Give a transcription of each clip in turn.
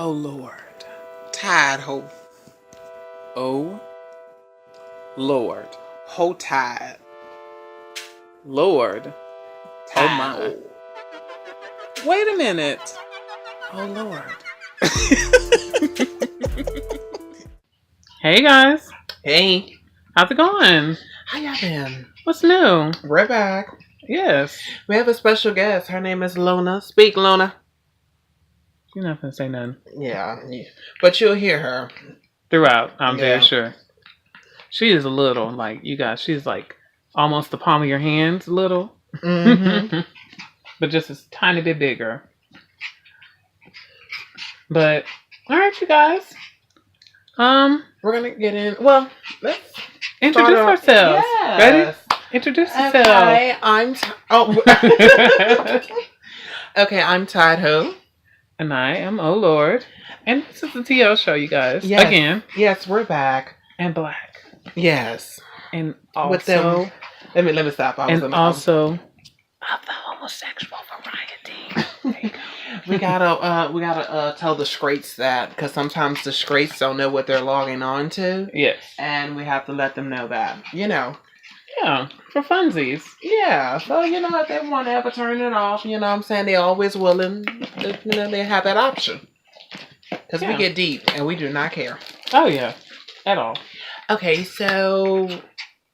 Oh Lord. Tide ho. Oh Lord. Ho tide. Lord. Tide. Oh my. Wait a minute. Oh Lord. Hey guys. Hey. How's it going? How y'all been? What's new? We're back. Yes. We have a special guest. Her name is Lona. Speak, Lona. You're not gonna say none. Yeah. But you'll hear her. Throughout, I'm Yeah. very sure. She is a little, like, you guys, she's like almost the palm of your hands, little. Mm-hmm. But just a tiny bit bigger. But, alright, you guys. We're gonna get in. Well, let's Introduce ourselves. Yes. Ready? Introduce yourself. Okay, Okay, I'm Tide Ho. And I am Oh Lord. And this is the TL show, you guys. Yes. Again. Yes, we're back. And black. Yes. And also... With them. Let me stop. And also... of the homosexual variety. we gotta tell the straights that, because sometimes the straights don't know what they're logging on to. Yes. And we have to let them know that. Yeah, for funsies. Yeah, so if they want to ever turn it off, what I'm saying, they're always willing, they have that option. Because we get deep, and we do not care. Oh, yeah. At all. Okay, so...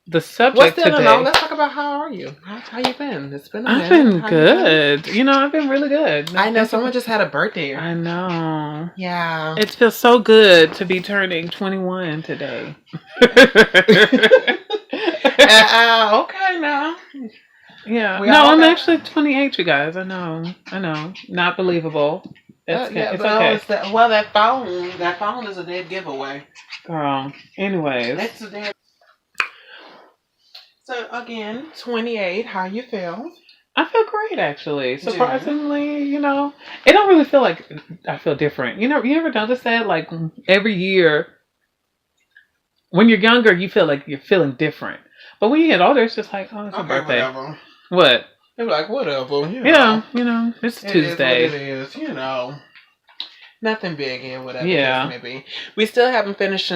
The subject today... Let's talk about how are you? How you been? It's been a minute. I've been good. I've been really good. I know, someone just had a birthday. I know. Yeah. It feels so good to be turning 21 today. Okay, now. Yeah. I'm actually 28, you guys. I know. Not believable. It's okay. That phone is a dead giveaway. Girl. Anyways. It's a dead... So, again, 28, how you feel? I feel great, actually. Surprisingly, it don't really feel like I feel different. You ever notice that? Like, every year, when you're younger, you feel like you're feeling different. But when you get older, it's just like, oh, it's a birthday. Whatever. What? They're like, whatever. It's Tuesday. It is, Nothing big here, whatever yeah. it may be. We still haven't finished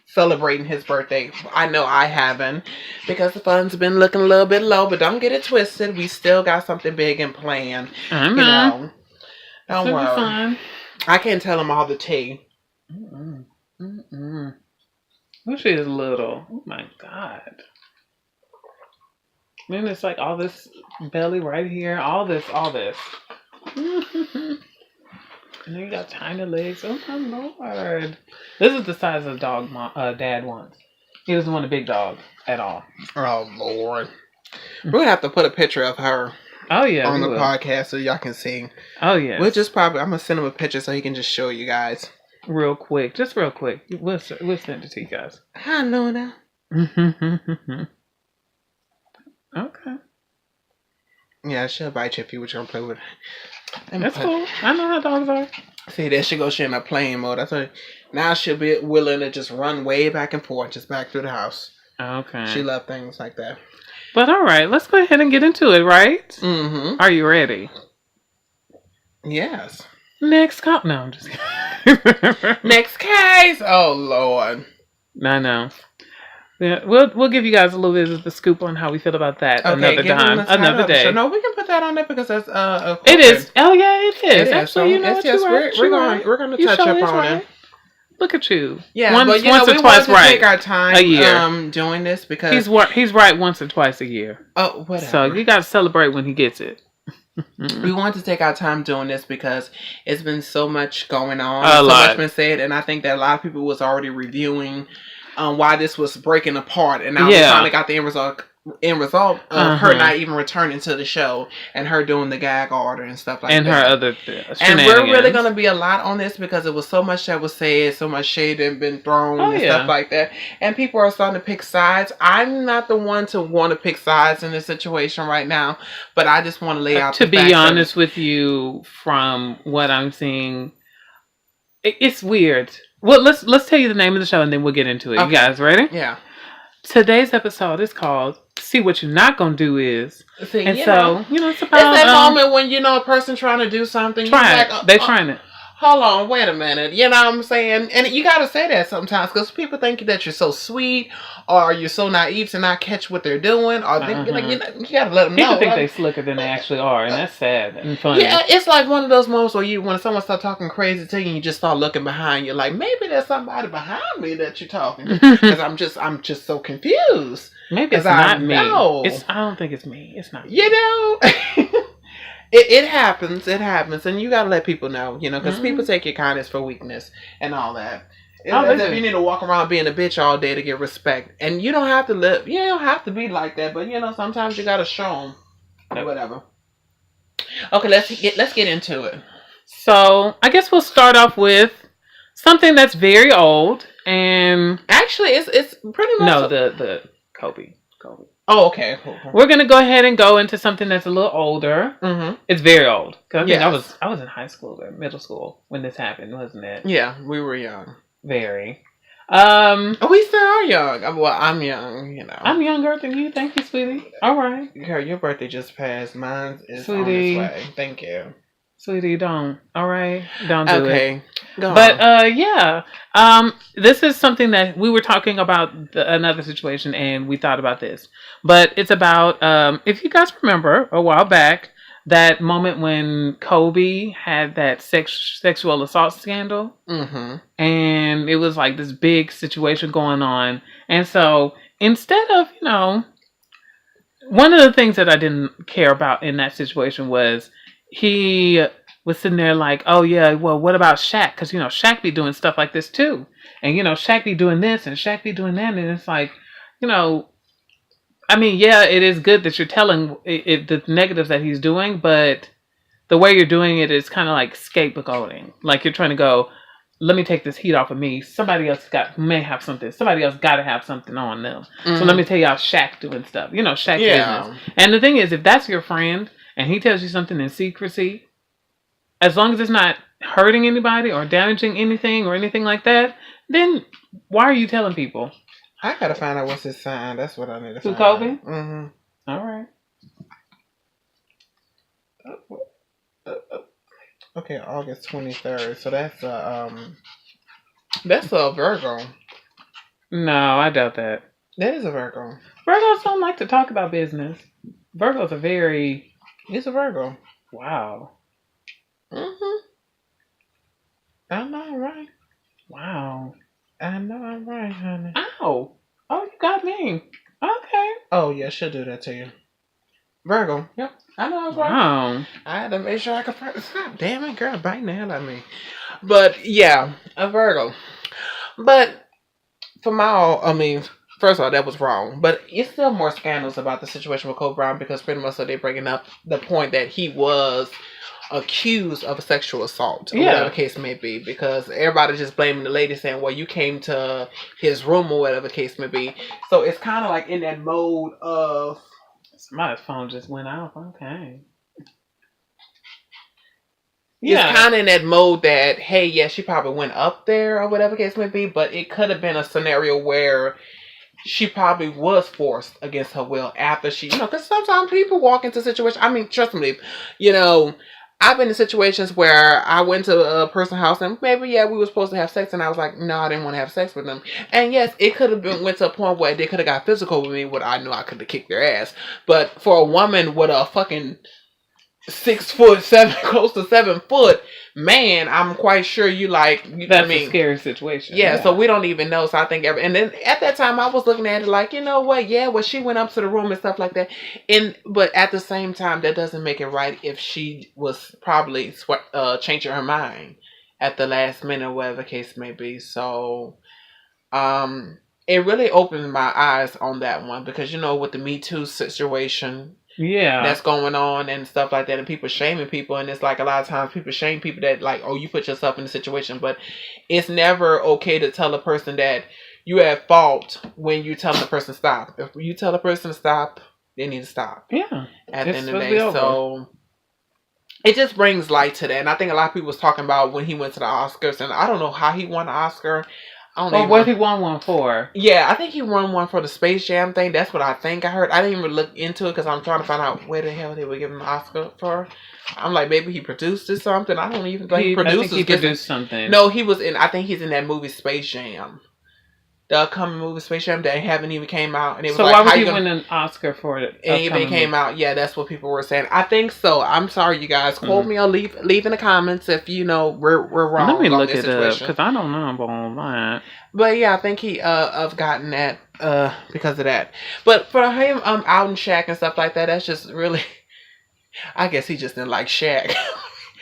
celebrating his birthday. I know I haven't, because the funds been looking a little bit low, but don't get it twisted. We still got something big in plan. I know. Don't worry. Fun. I can't tell them all the tea. Oh, she is little. Oh my God. Man, it's like all this belly right here. All this. And then you got tiny legs. Oh my Lord. This is the size of the dog Dad wants. He doesn't want a big dog at all. Oh Lord. We're going to have to put a picture of her on the podcast so y'all can see. Oh yeah. I'm going to send him a picture so he can just show you guys. Real quick. Just real quick. We'll send it to you guys. Hi, Luna. Okay. Yeah, she'll bite you if you were trying to play with her. That's cool. I know how dogs are. See, there she goes. She in a playing mode. That's what. Now she'll be willing to just run way back and forth, just back through the house. Okay. She loves things like that. But all right, let's go ahead and get into it, right? Mm-hmm. Are you ready? Yes. Next call. No, I'm just kidding. Next case. Oh Lord. I know. Yeah, we'll give you guys a little bit of the scoop on how we feel about that another time, another day. So, no, we can put that on there because that's it is. Oh yeah, it is. It is. Actually, we're going to touch up on it. Look at you. Yeah, once but we or twice right. Take our time a year doing this because he's right once or twice a year. Oh, whatever. So you got to celebrate when he gets it. We want to take our time doing this because it's been so much going on. So much been said, and I think that a lot of people was already reviewing why this was breaking apart, and now we finally got the end result of her not even returning to the show and her doing the gag order and stuff like that. And her other and we're really going to be a lot on this because it was so much that was said, so much shade had been thrown and stuff like that. And people are starting to pick sides. I'm not the one to want to pick sides in this situation right now, but I just want to lay out to be honest with you, from what I'm seeing, it's weird. Well, let's tell you the name of the show and then we'll get into it. Okay. You guys ready? Yeah. Today's episode is called see what you're not gonna do is. See, and so, it's about it's that moment when a person trying to do something. They're trying it. Hold on, wait a minute. You know what I'm saying? And you got to say that sometimes because people think that you're so sweet or you're so naive to not catch what they're doing. Or you got to let them know. People think they're slicker than they actually are, and that's sad and funny. Yeah, it's like one of those moments where when someone starts talking crazy to you, and you just start looking behind you, like maybe there's somebody behind me that you're talking to. Because I'm just so confused. Maybe it's not me. I don't think it's me. It's not me. You know. It happens, and you gotta let people know, because people take your kindness for weakness and all that. You need to walk around being a bitch all day to get respect, and you don't have to be like that, but sometimes you gotta show them, whatever. Okay, let's get into it. So I guess we'll start off with something that's very old, and actually, it's pretty much the Kobe. Oh, okay. Cool. We're gonna go ahead and go into something that's a little older. Mm-hmm. It's very old. I think I was in high school or middle school when this happened, wasn't it? Yeah, we were young. Very. We still are young. Well, I'm young. I'm younger than you. Thank you, sweetie. All right. Girl, your birthday just passed. Mine is sweetie. on its way. Thank you. Sweetie, don't. All right. Don't do it. Okay. But, this is something that we were talking about another situation and we thought about this. But it's about, if you guys remember a while back, that moment when Kobe had that sexual assault scandal. Mm-hmm. And it was like this big situation going on. And so instead of, one of the things that I didn't care about in that situation was he was sitting there like, oh yeah, well, what about Shaq? Because, Shaq be doing stuff like this too. And, Shaq be doing this and Shaq be doing that. And it's like, it is good that you're telling the negatives that he's doing, but the way you're doing it is kind of like scapegoating. Like you're trying to go, let me take this heat off of me. Somebody else may have something. Somebody else got to have something on them. Mm-hmm. So let me tell y'all Shaq doing stuff. Shaq business. And the thing is, if that's your friend, and he tells you something in secrecy, as long as it's not hurting anybody or damaging anything or anything like that, then why are you telling people? I gotta find out what's his sign. That's what I need to find out. Kobe? Mm-hmm. All right. Okay, August 23rd. So that's a Virgo. No, I doubt that. That is a Virgo. Virgos don't like to talk about business. Virgos are very... It's a Virgo. Wow. Mm-hmm. I know I'm right. Wow. I know I'm right, honey. Ow. Oh, you got me. Okay. Oh, yeah, she'll do that to you. Virgo. Yep. I know I was right. Wow. I had to make sure I could stop. Damn it, girl, biting the hell out of me. But, yeah, a Virgo. But, first of all, that was wrong. But it's still more scandals about the situation with Kobe Bryant because pretty much they're bringing up the point that he was accused of a sexual assault, or whatever the case may be, because everybody's just blaming the lady saying, well, you came to his room or whatever the case may be. So it's kind of like in that mode of... Somebody's phone just went off. Okay. Yeah. It's kind of in that mode that, hey, yeah, she probably went up there or whatever the case may be, but it could have been a scenario where she probably was forced against her will after she, because sometimes people walk into situations, trust me, I've been in situations where I went to a person's house and maybe, we were supposed to have sex and I was like, no, I didn't want to have sex with them. And yes, it could have went to a point where they could have got physical with me, where I knew I could have kicked their ass. But for a woman with a fucking 6'7", close to 7 foot man, I'm quite sure that's a scary situation. Yeah, so we don't even know. So I think and then at that time I was looking at it like, you know what? Yeah, well, she went up to the room and stuff like that. But at the same time, that doesn't make it right if she was probably changing her mind at the last minute, whatever the case may be. So, it really opened my eyes on that one because with the Me Too situation. Yeah, that's going on and stuff like that, and people shaming people, and it's like a lot of times people shame people that like, oh, you put yourself in the situation, but it's never okay to tell a person that you have fault when you tell the person stop. If you tell a person to stop, they need to stop. Yeah, at the end of the day, so it just brings light to that, and I think a lot of people was talking about when he went to the Oscars, and I don't know how he won the Oscar. Or what he won one for? Yeah, I think he won one for the Space Jam thing. That's what I think I heard. I didn't even look into it because I'm trying to find out where the hell they would give him an Oscar for. I'm like, maybe he produced or something. I don't even think he produced. I think he produced something. No, he was in. I think he's in that movie Space Jam. The upcoming movie Space Jam that haven't even came out, and it was so why would he win an Oscar for it? And if it came out, yeah, that's what people were saying. I think so. I'm sorry, you guys. Quote me or leave in the comments if you know we're wrong. Let me look it up because I don't know about that. But yeah, I think he have gotten that because of that. But for him out in Shaq and stuff like that, that's just really. I guess he just didn't like Shaq.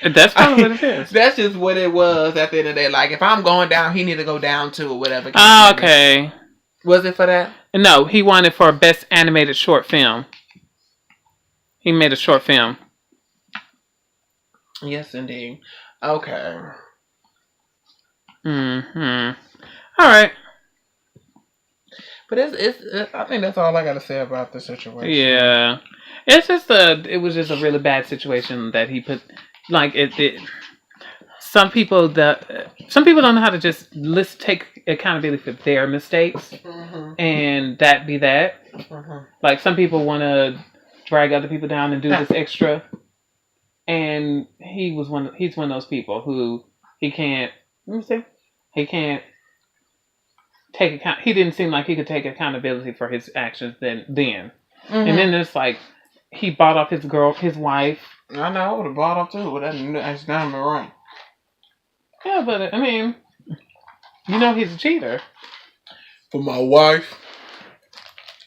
That's probably what it is. That's just what it was at the end of the day. Like, if I'm going down, he need to go down too, or whatever. Oh, okay. Was it for that? No, he won it for Best Animated Short Film. He made a short film. Yes, indeed. Okay. All right. But it's I think that's all I got to say about the situation. Yeah. It was just a really bad situation that he put. Like some people don't know how to just take accountability for their mistakes, and that be that. Like some people want to drag other people down and do this extra, and he's one of those people who he can't. Let me see. He can't take account. He didn't seem like he could take accountability for his actions then. And then it's like he bought off his wife. I know, I would have bought up too, but that's not even right. Yeah, but I mean, you know he's a cheater. For my wife.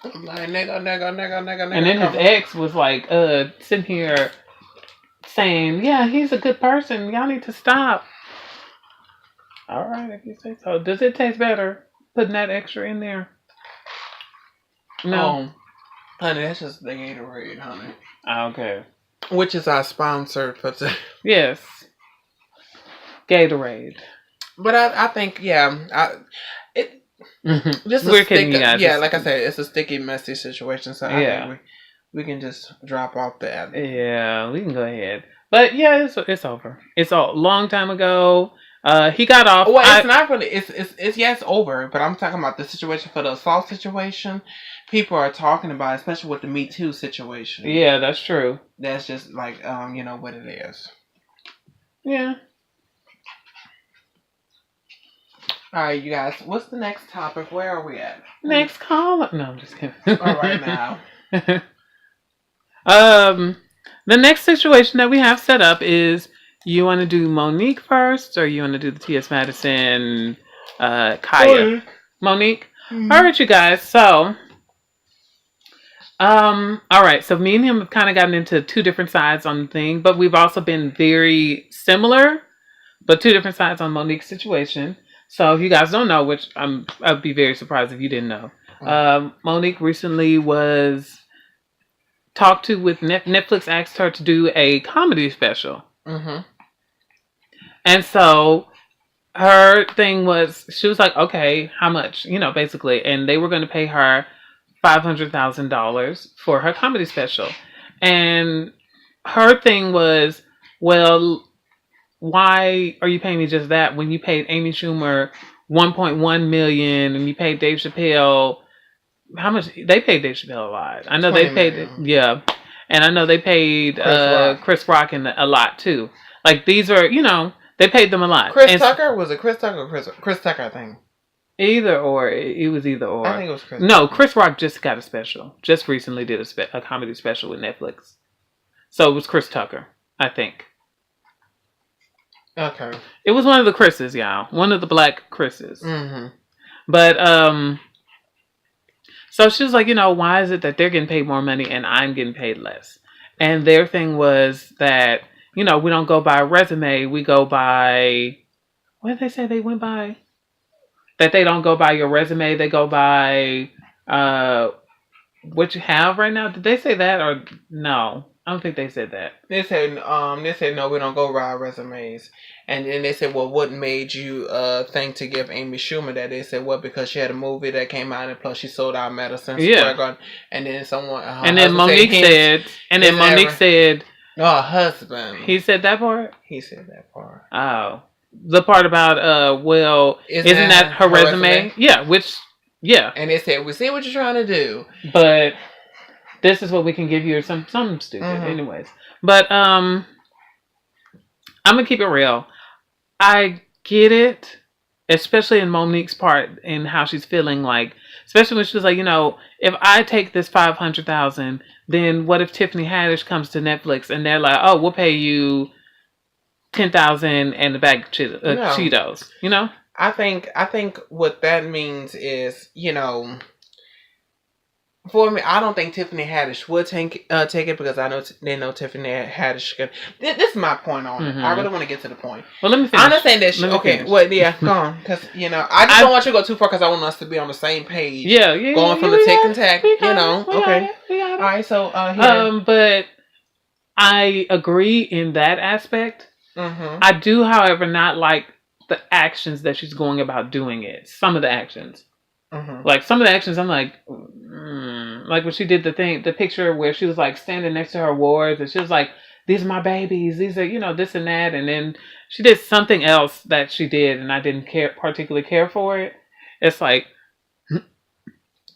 I'm like, nigga. And then his ex was like, sitting here saying, yeah, he's a good person. Y'all need to stop. All right, if you say so. Does it taste better putting that extra in there? No. Honey, that's just the Gatorade, honey. Okay. Which is our sponsor for today. Yes. Gatorade. But I think, yeah, just we're kidding you guys. Yeah, like I said, it's a sticky, messy situation. So I think we can just drop off that. Yeah, we can go ahead. But yeah, it's over. It's a long time ago. He got off. Well, it's not really. It's over. But I'm talking about the situation for the assault situation. People are talking about, especially with the Me Too situation. Yeah, that's true. That's just like you know what it is. Yeah. All right, you guys. What's the next topic? Where are we at? Next caller. No, I'm just kidding. All right now. The next situation that we have set up is you want to do Monique first, or you want to do the T.S. Madison, Kaya? Monique. Mm-hmm. All right, you guys. So. All right. So me and him have kind of gotten into two different sides on the thing, but we've also been very similar, but two different sides on Monique's situation. So if you guys don't know, which I'd be very surprised if you didn't know, Monique recently was talked to with Netflix asked her to do a comedy special. Mm-hmm. And so her thing was, she was like, okay, how much? You know, basically. And they were going to pay her $500,000 for her comedy special. And her thing was, well, why are you paying me just that when you paid Amy Schumer $1.1 million and you paid Dave Chappelle, how much? They paid Dave Chappelle a lot. I know they paid, yeah. And I know they paid Chris Rock a lot too. Like these are, you know, they paid them a lot. Chris Tucker? Was it Chris Tucker or Chris Tucker, I think? Either or. It was either or. I think it was Chris. No, Chris Rock just got a special. Just recently did a comedy special with Netflix. So it was Chris Tucker, I think. Okay. It was one of the Chris's, y'all. One of the black Chris's. Mm-hmm. But, so she was like, you know, why is it that they're getting paid more money and I'm getting paid less? And their thing was that, you know, we don't go by resume. We go by, what did they say they went by? That they don't go by your resume. They go by what you have right now. Did they say that or no? I don't think they said that. They said no, we don't go by our resumes. And then they said, well, what made you think to give Amy Schumer that? They said, well, because she had a movie that came out and plus she sold out Madison Square Garden. And then someone and then Monique said no, her husband. He said that part? He said that part. Oh. the part about well, isn't that her resume? Yeah, And they said, we see what you're trying to do, but this is what we can give you, or something stupid. Anyways, but I'm gonna keep it real. I get it, especially in Monique's part and how she's feeling, like, especially when she was like, if I take this $500,000, then what if Tiffany Haddish comes to Netflix and they're like, oh, we'll pay you $10,000 and a bag of Cheetos, I think what that means is, for me, I don't think Tiffany Haddish would take it, because I know they know Tiffany Haddish could. This is my point on it. I really want to get to the point. Well, let me finish. I understand that. Okay, well, yeah, go on, because I just don't want you to go too far, because I want us to be on the same page. Yeah, going from the tick and tack, Okay, all right. So, but I agree in that aspect. I do, however, not like the actions that she's going about doing it. Some of the actions. Like some of the actions, I'm like, like when she did the picture where she was like standing next to her wards, and she was like, "These are my babies. These are this and that." And then she did something else that she did, and I didn't particularly care for it. It's like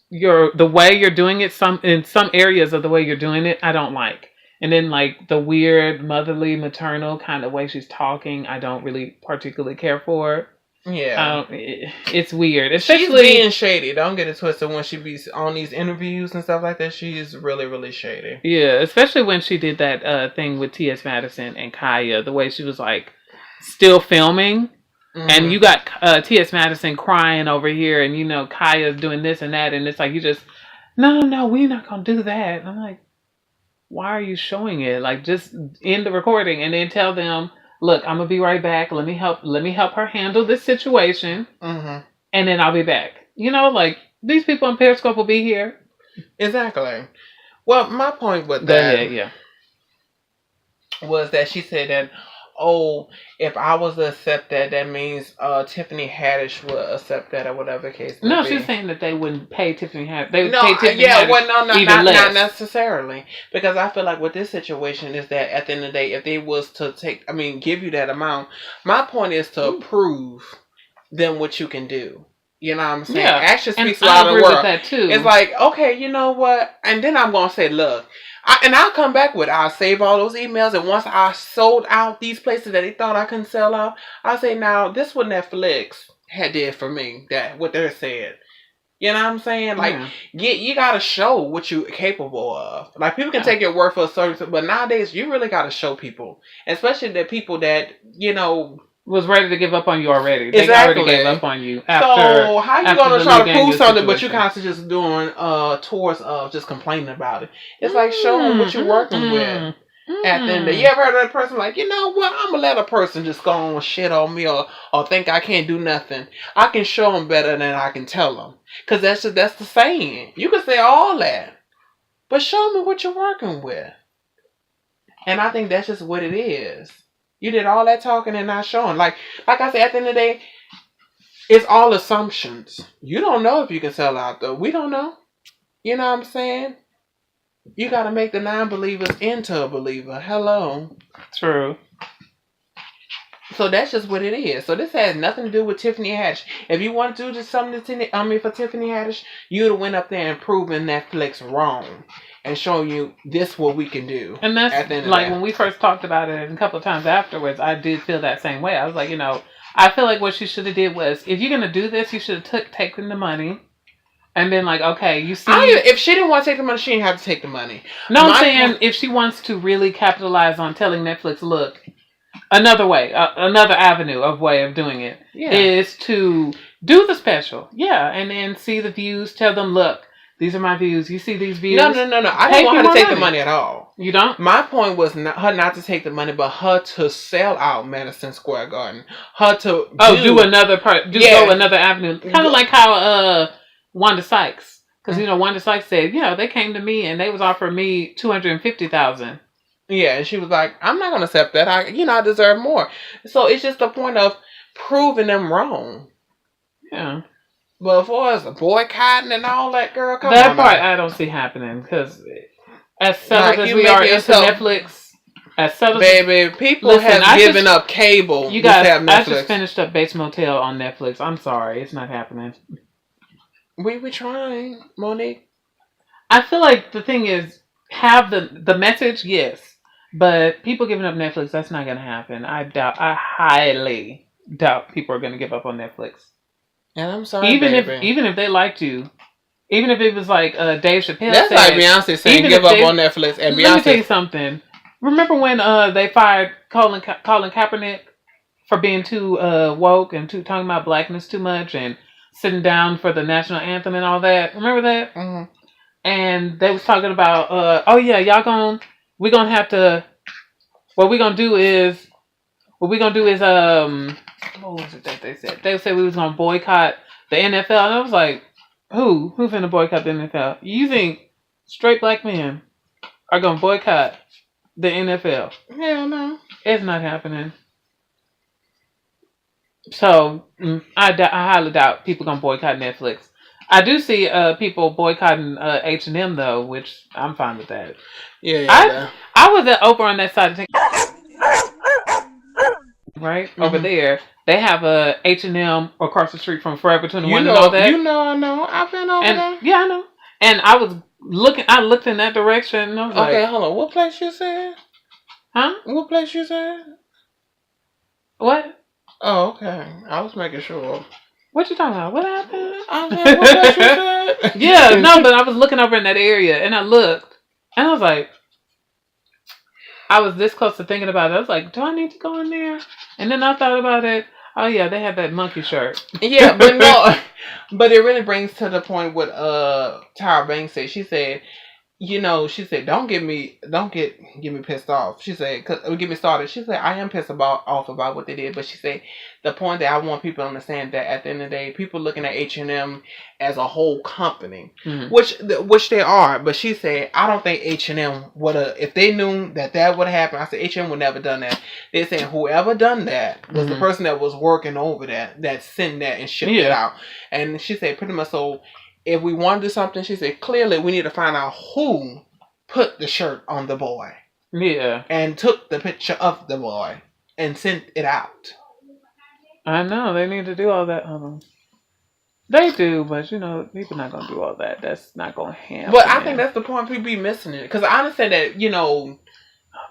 the way you're doing it. In some areas of the way you're doing it, I don't like. And then like the weird motherly, maternal kind of way she's talking, I don't really particularly care for. Yeah, it's weird. Especially she's being shady. Don't get it twisted. When she be on these interviews and stuff like that, she's really, really shady. Yeah, especially when she did that thing with T.S. Madison and Kaya. The way she was like still filming, and you got T.S. Madison crying over here, and Kaya's doing this and that, and it's like no, we're not gonna do that. And I'm like, why are you showing it? Like, just end the recording and then tell them, look, I'm gonna be right back. Let me help her handle this situation, and then I'll be back. Like, these people on Periscope will be here. Exactly. Well, my point with that was that she said that, if I was to accept that, that means Tiffany Haddish would accept that, or whatever the case may be. She's saying that they wouldn't pay Tiffany Haddish. They would pay Tiffany Haddish not necessarily. Because I feel like with this situation is that at the end of the day, if they was to give you that amount, my point is to prove them what you can do. You know what I'm saying? Yeah. Action speaks louder than words. With that too. It's like, okay, you know what? And then I'm going to say, look, I'll come back with, I'll save all those emails, and once I sold out these places that they thought I couldn't sell out, I'll say, now, this what Netflix had did for me, that what they said. You know what I'm saying? Like, you got to show what you're capable of. Like, people can take your word for a service, but nowadays, you really got to show people. Especially the people that, was ready to give up on you already. They already gave up on you. So how you gonna try to prove something, but you constantly just doing tours of just complaining about it? It's like, show them what you're working with. At the end of the day, you ever heard of that person like, you know what? I'm gonna let a person just go on shit on me or think I can't do nothing. I can show them better than I can tell them, because that's the saying. You can say all that, but show me what you're working with. And I think that's just what it is. You did all that talking and not showing. Like I said, at the end of the day, it's all assumptions. You don't know if you can sell out, though. We don't know. You know what I'm saying? You got to make the non-believers into a believer. Hello. True. So that's just what it is. So this has nothing to do with Tiffany Haddish. If you want to do something for Tiffany Haddish, you'd have went up there and proven Netflix wrong. And showing you this what we can do. And that's like when we first talked about it, and a couple of times afterwards, I did feel that same way. I was like, I feel like what she should have did was, if you're going to do this, you should have taken the money. And then like, okay, you see. If she didn't want to take the money, she didn't have to take the money. No, I'm saying if she wants to really capitalize on telling Netflix, look, another avenue of way of doing it is to do the special. Yeah. And then see the views, tell them, look, these are my views. You see these views? No. I don't want her to take the money at all. You don't? My point was her not to take the money, but her to sell out Madison Square Garden. Her to do another part. Go another avenue. Kind of like how Wanda Sykes, because Wanda Sykes said, they came to me and they was offering me $250,000. Yeah, and she was like, I'm not gonna accept that. I deserve more. So it's just the point of proving them wrong. Yeah. But as far as boycotting and all that, girl, that part I don't see happening, because as settled as we are into Netflix, Baby, people have given up cable. You guys, I just finished up Bates Motel on Netflix. I'm sorry, it's not happening. We were trying, Monique. I feel like the thing is, have the message, yes, but people giving up Netflix, that's not going to happen. I highly doubt people are going to give up on Netflix. And I'm sorry, even if they liked you. Even if it was like Dave Chappelle that's like Beyonce saying give up on Netflix. And Beyonce, let me tell you something. Remember when they fired Colin Kaepernick for being too woke and talking about blackness too much and sitting down for the national anthem and all that? Remember that? Mm-hmm. And they was talking about, we're gonna have to. What we're gonna do is what was it that they said? They said we was gonna boycott the NFL, and I was like, who's gonna boycott the NFL? You think straight black men are gonna boycott the NFL? Hell no. It's not happening. So I highly doubt people gonna boycott Netflix. I do see people boycotting H&M though, which I'm fine with that. Yeah. I was at Oprah on that side of things. Right? Mm-hmm. Over there. They have a H&M across the street from Forever 21 and all that. I know. I've been over there. Yeah, I know. And I looked in that direction and I was okay, hold on. What place you said? Huh? What place you said? What? Oh, okay. I was making sure. What you talking about? What happened? I was like, what place you said? Yeah, no, but I was looking over in that area and I looked and I was like, I was this close to thinking about it. I was like, do I need to go in there? And then I thought about it. Oh yeah, they had that monkey shirt. Yeah, but no, but it really brings to the point what Tyra Banks said. She said, don't get me pissed off. She said, get me started. She said, I am pissed off about what they did, but she said the point that I want people to understand that at the end of the day, people looking at H&M as a whole company, mm-hmm. which they are. But she said, I don't think H&M would have, if they knew that would happen. I said H&M would never done that. They said whoever done that was mm-hmm. the person that was working over that sent that and shipped it out. And she said pretty much so. If we want to do something, she said, clearly we need to find out who put the shirt on the boy. Yeah. And took the picture of the boy and sent it out. I know. They need to do all that. They do, but people not going to do all that. That's not going to happen. But I think that's the point people be missing it. Because I understand that,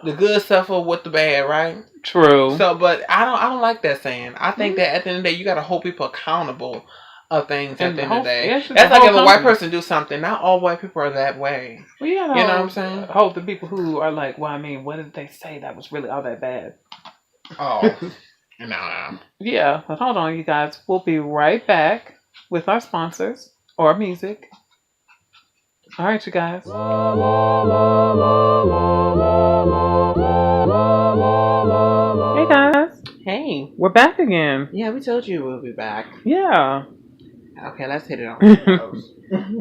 the good suffer with the bad, right? True. So, but I don't like that saying. I think that at the end of the day, you got to hold people accountable of things at the end of the day. That's like if a white person do something. Not all white people are that way. Well, you know what I'm saying? Hold the people who are like, well, I mean, what did they say that was really all that bad? Oh, no. Yeah, but hold on, you guys. We'll be right back with our sponsors or music. All right, you guys. Hey, guys. Hey. We're back again. Yeah, we told you we'll be back. Yeah. Okay, let's hit it on.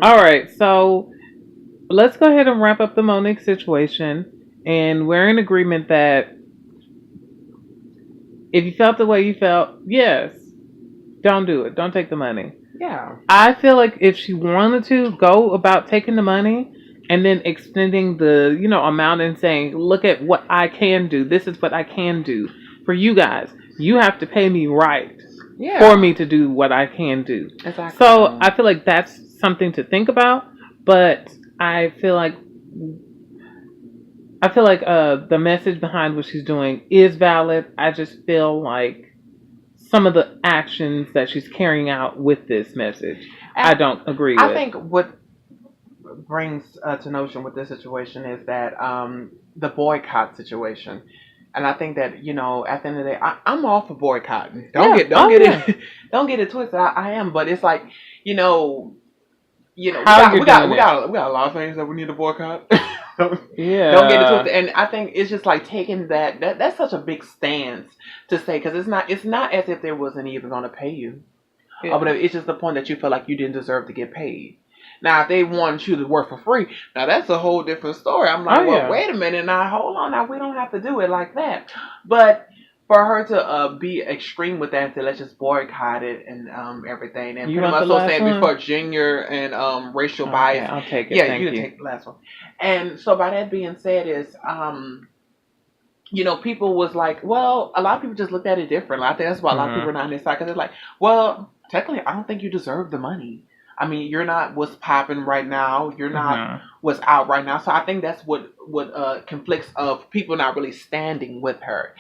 All right, so let's go ahead and wrap up the Monique situation. And we're in agreement that if you felt the way you felt, yes, don't do it. Don't take the money. Yeah. I feel like if she wanted to go about taking the money and then extending the, amount and saying, look at what I can do. This is what I can do for you guys. You have to pay me right. Yeah. For me to do what I can do. Exactly. So I feel like that's something to think about, but I feel like the message behind what she's doing is valid. I just feel like some of the actions that she's carrying out with this message, I don't agree with. I think what brings to notion with this situation is that the boycott situation. And I think that, at the end of the day, I'm all for boycotting. Don't get it twisted. I am, but it's like, we got a lot of things that we need to boycott. Yeah. Don't get it twisted. And I think it's just like taking that's such a big stance to say, because it's not as if they wasn't even going to pay you. Yeah. But it's just the point that you feel like you didn't deserve to get paid. Now, if they wanted you to work for free, now that's a whole different story. I'm like, wait a minute. Now, hold on. Now, we don't have to do it like that. But for her to be extreme with that and say, let's just boycott it and everything. And you pretty much so saying before gender and racial bias. I'll take it. Yeah, you can take the last one. And so by that being said is, people was like, well, a lot of people just looked at it differently. I think that's why a lot of people are not on this side because they're like, well, technically, I don't think you deserve the money. I mean, you're not what's popping right now. You're not what's out right now. So I think that's what conflicts of people not really standing with her,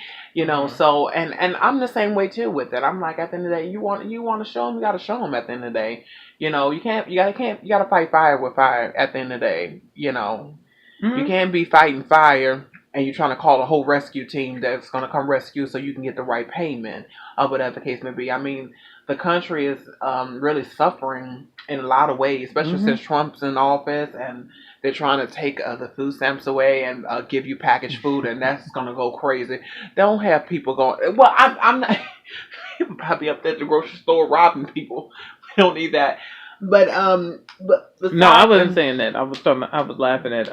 So and I'm the same way too with it. I'm like, at the end of the day, you want to show them, you got to show them. At the end of the day, you gotta fight fire with fire. At the end of the day, you can't be fighting fire and you're trying to call a whole rescue team that's going to come rescue so you can get the right payment, whatever the case may be. I mean, the country is really suffering in a lot of ways, especially since Trump's in office and they're trying to take the food stamps away and give you packaged food, and that's going to go crazy. Don't have people going, well, I'm not, people probably up there at the grocery store robbing people. We don't need that. But no, I wasn't saying that. I was laughing at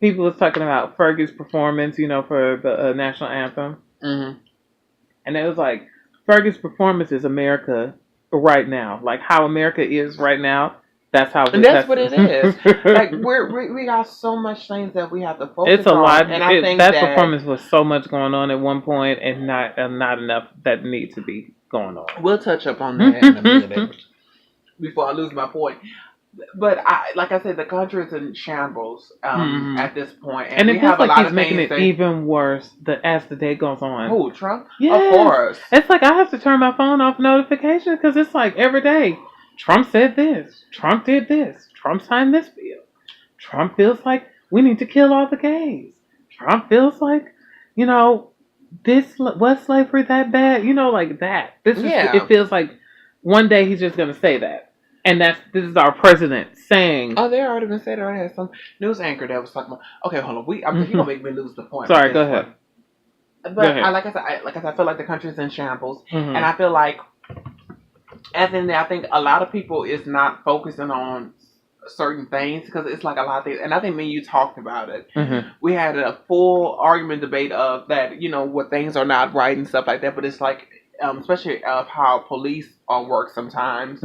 people was talking about Fergie's performance, for the national anthem, and it was like Fergie's performance is America right now, like how America is right now. That's how. And that's what it is. Like we got so much things that we have to focus on. It's a lot, and I think that performance was so much going on at one point, and not enough that needs to be going on. We'll touch up on that in a minute before I lose my point. But like I said, the country is in shambles at this point, and it feels like he's making it even worse as the day goes on. Who, Trump? Yes. Of course. It's like I have to turn my phone off notifications because it's like every day. Trump said this. Trump did this. Trump signed this bill. Trump feels like we need to kill all the gays. Trump feels like, this was slavery that bad? Like that. It feels like one day he's just going to say that. And this is our president saying. Oh, they already been saying it. I had some news anchor that was talking about. Okay, hold on. You're gonna make me lose the point. Sorry, go ahead. But like I said, I feel like the country's in shambles, and I feel like, at the end of the day, I think a lot of people is not focusing on certain things because it's like a lot of things. And I think me and you talked about it. We had a full argument debate of that, what things are not right and stuff like that. But it's like, especially of how police work sometimes.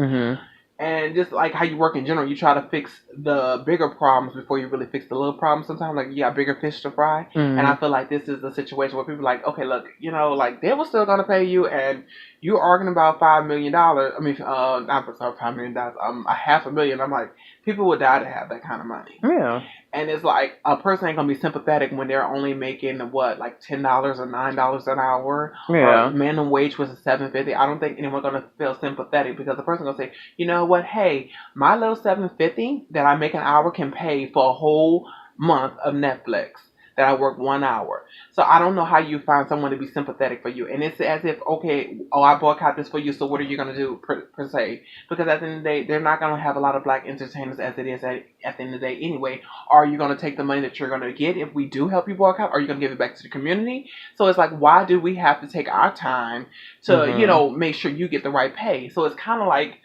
And just like how you work in general, you try to fix the bigger problems before you really fix the little problems. Sometimes, like, you got bigger fish to fry. And I feel like this is a situation where people are like, okay, look, like, they were still going to pay you, and you're arguing about $5 million. I mean, not $5 million, $500,000. I'm like, people would die to have that kind of money. Yeah. And it's like, a person ain't going to be sympathetic when they're only making, like $10 or $9 an hour. Yeah. Or minimum wage was $7.50. I don't think anyone's going to feel sympathetic because the person going to say, you know what, hey, my little $7.50 that I make an hour can pay for a whole month of Netflix that I work 1 hour. So I don't know how you find someone to be sympathetic for you. And it's as if, okay, I boycott this for you, so what are you going to do per se? Because at the end of the day, they're not going to have a lot of black entertainers as it is at the end of the day anyway. Are you going to take the money that you're going to get if we do help you boycott? Are you going to give it back to the community? So it's like, why do we have to take our time to, make sure you get the right pay? So it's kind of like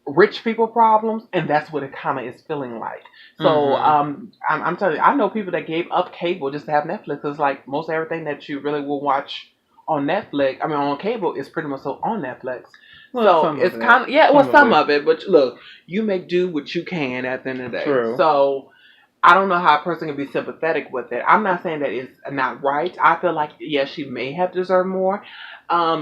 rich people problems, and that's what it kind of is feeling like. So I'm telling you, I know people that gave up cable just to have Netflix. It's like most everything that you really will watch on Netflix, on cable, is pretty much so on Netflix. Well, so it's kind of some of it. But look, you make do what you can at the end of the day. True. So I don't know how a person can be sympathetic with it. I'm not saying that it's not right. I feel like, yes, she may have deserved more. I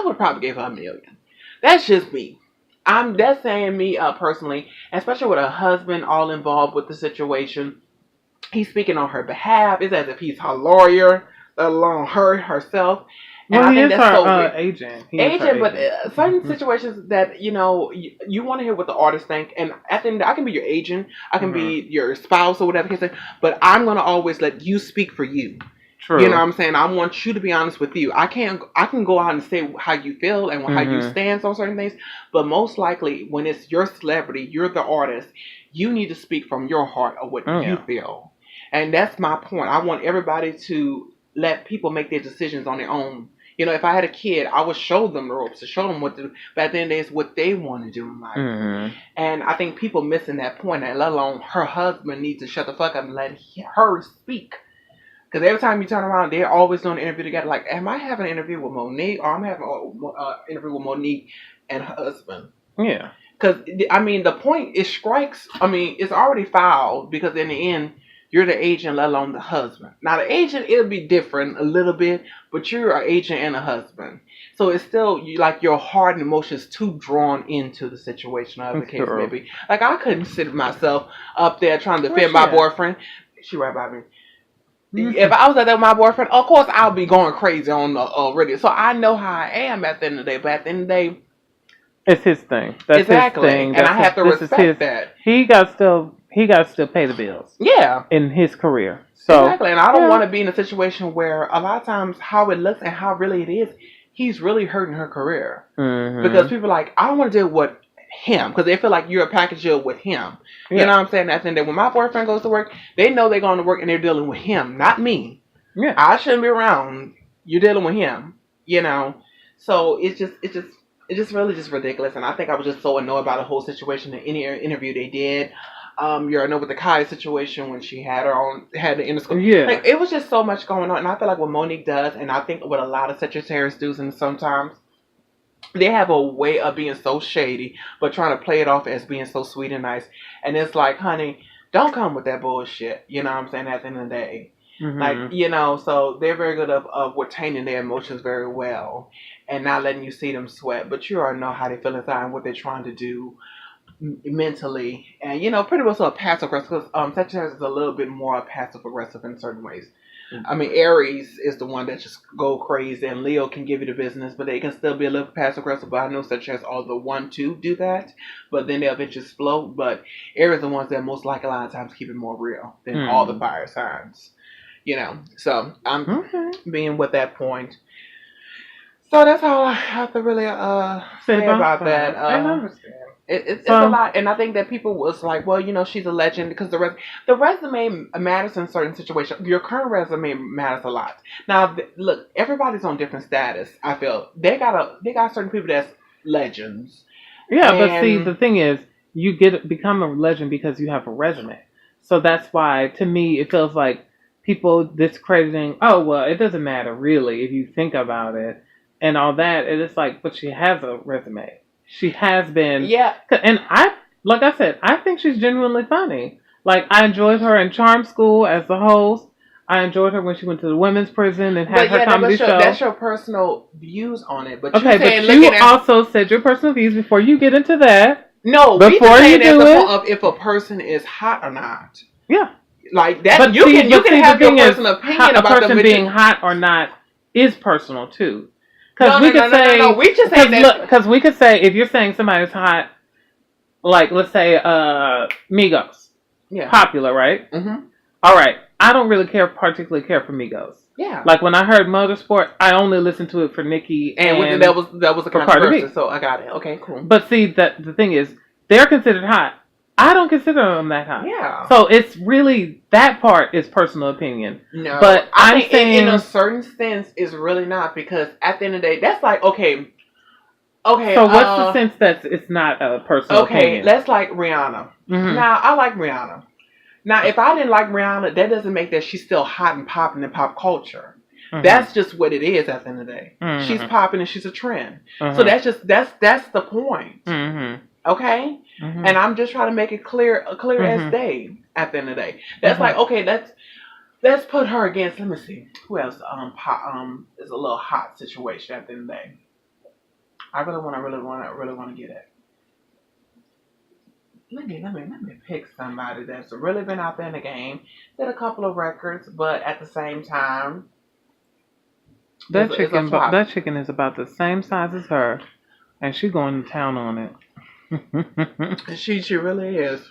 would probably give her $1 million. That's just me. That's saying me personally, especially with her husband all involved with the situation. He's speaking on her behalf. It's as if he's her lawyer, let alone herself. And I think that's her agent. But certain situations that, you want to hear what the artist think. And at the end, I can be your agent. I can be your spouse or whatever. But I'm going to always let you speak for you. True. You know what I'm saying? I want you to be honest with you. I can go out and say how you feel and how you stand on certain things. But most likely, when it's your celebrity, you're the artist, you need to speak from your heart of what you feel. And that's my point. I want everybody to let people make their decisions on their own. If I had a kid, I would show them the ropes, to show them what to do. But at the end of the day, it's what they want to do in life. And I think people missing that point, and let alone her husband needs to shut the fuck up and let her speak. Because every time you turn around, they're always doing an interview together. Like, am I having an interview with Monique? Or I'm having an interview with Monique and her husband? Yeah. Because, I mean, the point, it strikes, I mean, it's already foul because in the end, you're the agent, let alone the husband. Now, the agent, it'll be different a little bit, but you're an agent and a husband. So it's still, like, your heart and emotions too drawn into the situation, or the case may be. Like, I couldn't sit myself up there trying to defend my boyfriend. She right by me. Mm-hmm. If I was out there with my boyfriend, of course, I'll be going crazy on the radio. So I know how I am at the end of the day, but at the end of the day, it's his thing. That's exactly. His thing. And I have to respect that. He got to still pay the bills. Yeah. In his career. So exactly. And I don't want to be in a situation where a lot of times how it looks and how really it is, he's really hurting her career. Mm-hmm. Because people are like, I don't want to deal with him. Because they feel like you're a package deal with him. Yeah. You know what I'm saying? That's the day when my boyfriend goes to work, they know they're going to work and they're dealing with him, not me. Yeah. I shouldn't be around. You're dealing with him. You know? So it's just really just ridiculous, and I think I was just so annoyed about the whole situation in any interview they did. You know, with the Kai situation when she had the inner school. Yeah. Like, it was just so much going on, and I feel like what Monique does, and I think what a lot of secretaries do, and sometimes they have a way of being so shady, but trying to play it off as being so sweet and nice. And it's like, honey, don't come with that bullshit. You know what I'm saying? At the end of the day. Mm-hmm. Like, you know, so they're very good of retaining their emotions very well and not letting you see them sweat. But you already know how they feel inside and what they're trying to do mentally. And, you know, pretty much a passive aggressive. Sagittarius is a little bit more passive aggressive in certain ways. Mm-hmm. I mean, Aries is the one that just go crazy, and Leo can give you the business, but they can still be a little passive aggressive. But I know Sagittarius are the one to do that, but then they'll eventually explode. But Aries are the ones that most likely a lot of times keep it more real than all the fire signs. You know, so I'm being with that point. So that's all I have to really say about that. I understand. It's a lot, and I think that people was like, well, you know, she's a legend because the resume matters in certain situations. Your current resume matters a lot. Now, look, everybody's on different status. I feel they got certain people that's legends. Yeah, but see, the thing is, you become a legend because you have a resume. So that's why, to me, it feels like people discrediting, oh, well, it doesn't matter really if you think about it and all that. And it's like, but she has a resume. She has been. Yeah. And like I said, I think she's genuinely funny. Like, I enjoyed her in Charm School as the host. I enjoyed her when she went to the women's prison and had her comedy show. That's your personal views on it. But you also said your personal views before you get into that. No, before you do it. If a person is hot or not. Yeah. Like that, but you can have your personal opinion about a person being hot or not is personal too. Because we could say if you're saying somebody's hot, like let's say Migos, popular, right? Mm-hmm. All right, I don't really particularly care for Migos. Yeah. Like when I heard Motorsport, I only listened to it for Nicki and that was a controversy. So I got it. Okay, cool. But see, that the thing is, they're considered hot. I don't consider them that high. Yeah. So it's really, that part is personal opinion. No. But I think in a certain sense, it's really not, because at the end of the day, that's like, okay. So what's the sense that it's not a personal opinion? Okay, let's like Rihanna. Mm-hmm. Now, I like Rihanna. Now, if I didn't like Rihanna, that doesn't make that she's still hot and popping in pop culture. Mm-hmm. That's just what it is at the end of the day. Mm-hmm. She's popping and she's a trend. Mm-hmm. So that's the point. Mm-hmm. Okay? Mm-hmm. And I'm just trying to make it clear as day at the end of the day. That's like, okay, let's put her against, let me see, who else is a little hot situation at the end of the day. I really want to get it. Let me pick somebody that's really been out there in the game, did a couple of records, but at the same time, that chicken is about the same size as her, and she's going to town on it. She really is.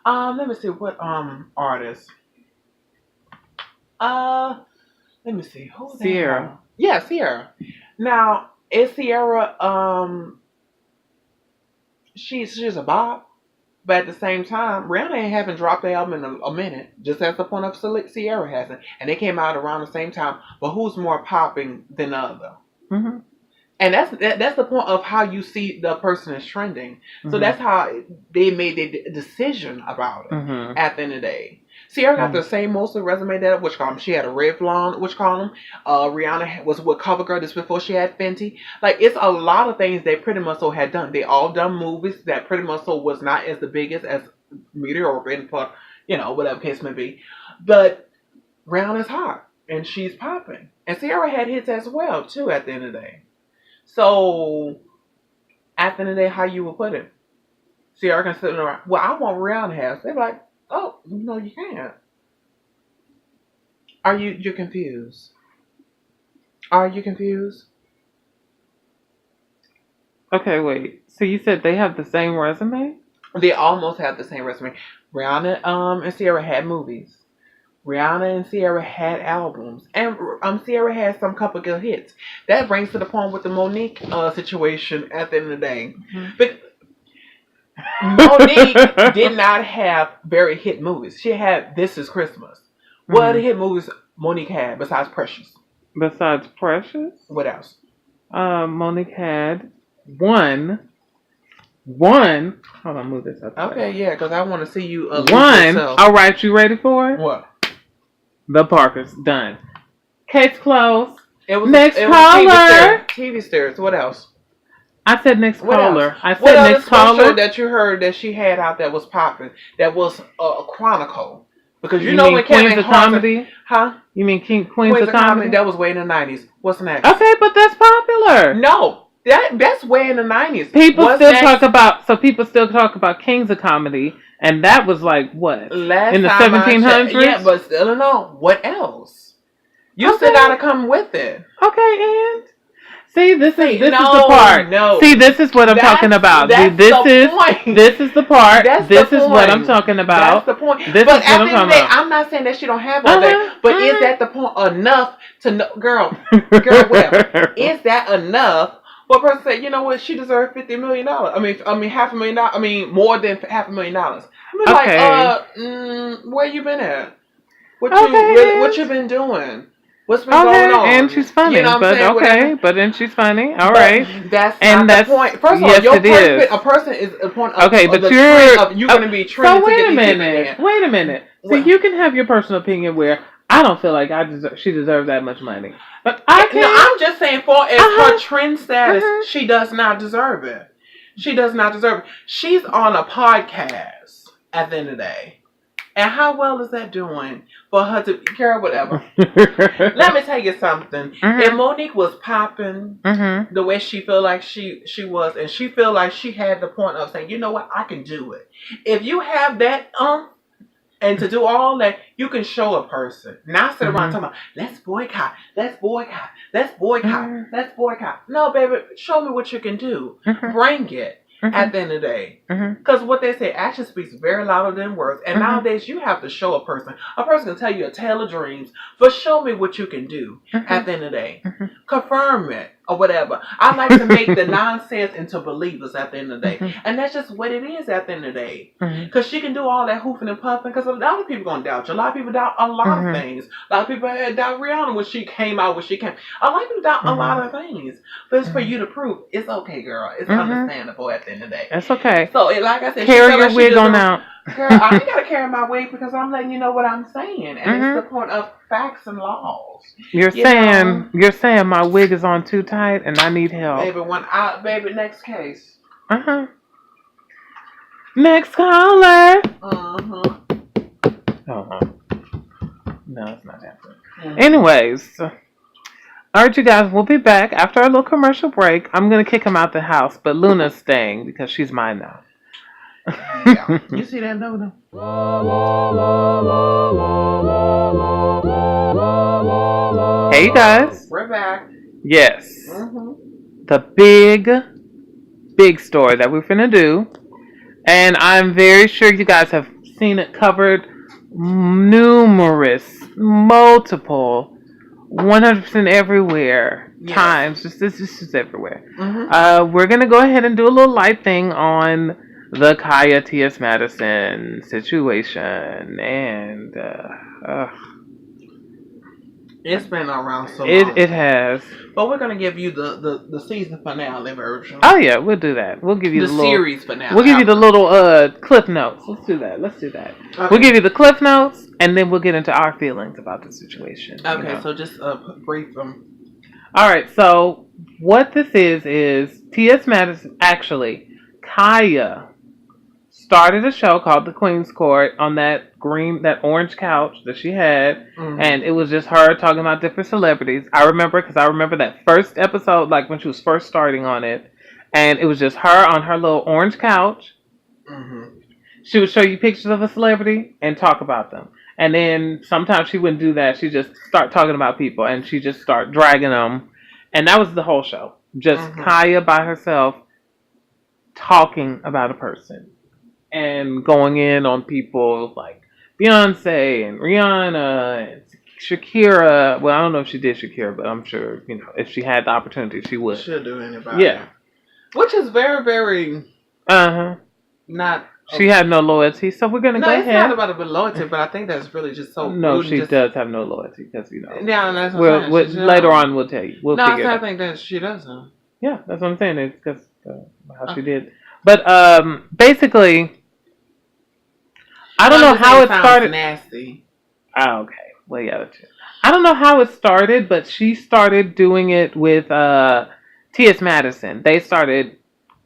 Let me see what artist. Let me see who's Sierra. Yeah, Sierra. Now, is Sierra she's a bop, but at the same time, Rihanna haven't dropped the album in a minute. Just as the point of Sierra hasn't, and they came out around the same time. But who's more popping than the other? Mm-hmm. And that's the point of how you see the person is trending. So that's how they made the decision about it at the end of the day. Ciara got the same mostly resume that she had a Revlon, Rihanna was with CoverGirl this before she had Fenty. Like, it's a lot of things they pretty much so had done. They all done movies that pretty much so was not as the biggest as Meteor or Input, whatever case may be. But Rihanna's hot and she's popping. And Ciara had hits as well too at the end of the day. So at the end of the day, how you would put it? Ciara can sit around, well, I want Rihanna has. They're like, oh, no, you can't. You're confused? Are you confused? Okay, wait. So you said they have the same resume? They almost have the same resume. Rihanna and Ciara had movies. Rihanna and Ciara had albums. And Ciara had some couple good hits. That brings to the point with the Monique situation at the end of the day. Mm-hmm. But Monique did not have very hit movies. She had This Is Christmas. Mm-hmm. What other hit movies Monique had besides Precious? Besides Precious? What else? Monique had one. Hold on, move this up. Okay, yeah, because I want to see you. One. All right, you ready for it? What? The Parkers. Done. Case closed. It was next caller. TV stairs. What else? I said next caller. I said what next caller. Show that you heard that she had out that was popping? That was a Chronicle. Because you know when Queens of Comedy? Huh? You mean Queens of Comedy? That was way in the 90s. What's next? Okay, but that's popular. No. That's way in the 90s. People still talk about Kings of Comedy, and that was like what? In the 1700s? Yeah, but still no. What else? You still gotta come with it. Okay, and see, this is the part. No. See, this is what I'm talking about. This is the part. This is what I'm talking about. That's the point. This but is what I'm talking about. I'm not saying that she don't have all that. But is that the point enough to know, girl, whatever. Is that enough? What person said, you know what, she deserved $50 million. I mean $500,000. I mean more than $500,000. Where you been at? What you been doing? What's been going on? And she's funny. You know what I'm saying? But then she's funny. All right. That's the point. First of all, a person is a point of, okay, but you're going to be trained to get Wait a minute. So you can have your personal opinion where I don't feel like she deserves that much money. But I'm just saying for her trend status, she does not deserve it. She does not deserve it. She's on a podcast at the end of the day. And how well is that doing for her to care? Whatever. Let me tell you something. If Monique was popping the way she feel like she was, and she feel like she had the point of saying, you know what, I can do it. If you have that and to do all that, you can show a person. Not sit around talking about, let's boycott. No, baby, show me what you can do. Bring it. At the end of the day. Because what they say, action speaks very louder than words. And nowadays, you have to show a person. A person can tell you a tale of dreams, but show me what you can do at the end of the day. Confirm it or whatever. I like to make the nonsense into believers at the end of the day. And that's just what it is at the end of the day. Because she can do all that hoofing and puffing, because a lot of people going to doubt you. A lot of people doubt a lot of things. A lot of people doubt Rihanna when she came out, when she came. A lot of people doubt a lot of things. But it's for you to prove. It's okay, girl. It's understandable at the end of the day. That's okay. So, like I said, carry your wig on out. Girl, I ain't got to carry my wig because I'm letting you know what I'm saying. And it's the point of facts and laws. You're saying my wig is on too tight and I need help. Baby, next case. Next caller. No, it's not happening. Anyways, all right, you guys, we'll be back after our little commercial break. I'm going to kick him out the house, but Luna's staying because she's mine now. Yeah. You see that no? Hey, you guys. We're back. Yes. The big story that we're finna do. And I'm very sure you guys have seen it covered multiple 100% everywhere times. This is everywhere. We're going to go ahead and do a little light thing on the Kaya T.S. Madison situation. And It's been around so long. It has. But we're gonna give you the season finale version. Oh yeah, we'll do that. We'll give you the series finale. We'll give you the little cliff notes. Let's do that. Okay. We'll give you the cliff notes, and then we'll get into our feelings about the situation. Okay, so just brief them. All right. So what this is T.S. Madison. Actually, Kaya started a show called The Queen's Court on that orange couch that she had, and it was just her talking about different celebrities. I remember that first episode, like when she was first starting on it, and it was just her on her little orange couch. Mm-hmm. She would show you pictures of a celebrity and talk about them, and then sometimes she wouldn't do that. She just start talking about people, and she just start dragging them, and that was the whole show. Just Kaya by herself talking about a person. And going in on people like Beyonce and Rihanna and Shakira. Well, I don't know if she did Shakira, but I'm sure, if she had the opportunity, she would. She'll do anybody. Yeah. Which is very, very... Not... She had no loyalty, so we're going to go ahead. No, it's not about a bit of loyalty, but I think that's really just so... No, she does have no loyalty, because, Yeah, that's what I'm saying. Later on, we'll tell you. We'll figure it out. I think that she doesn't. Yeah, that's what I'm saying. It's because how she did. But, basically... I don't know how it started. Nasty. Oh, okay. Well, yeah, that's it. I don't know how it started, but she started doing it with T.S. Madison. They started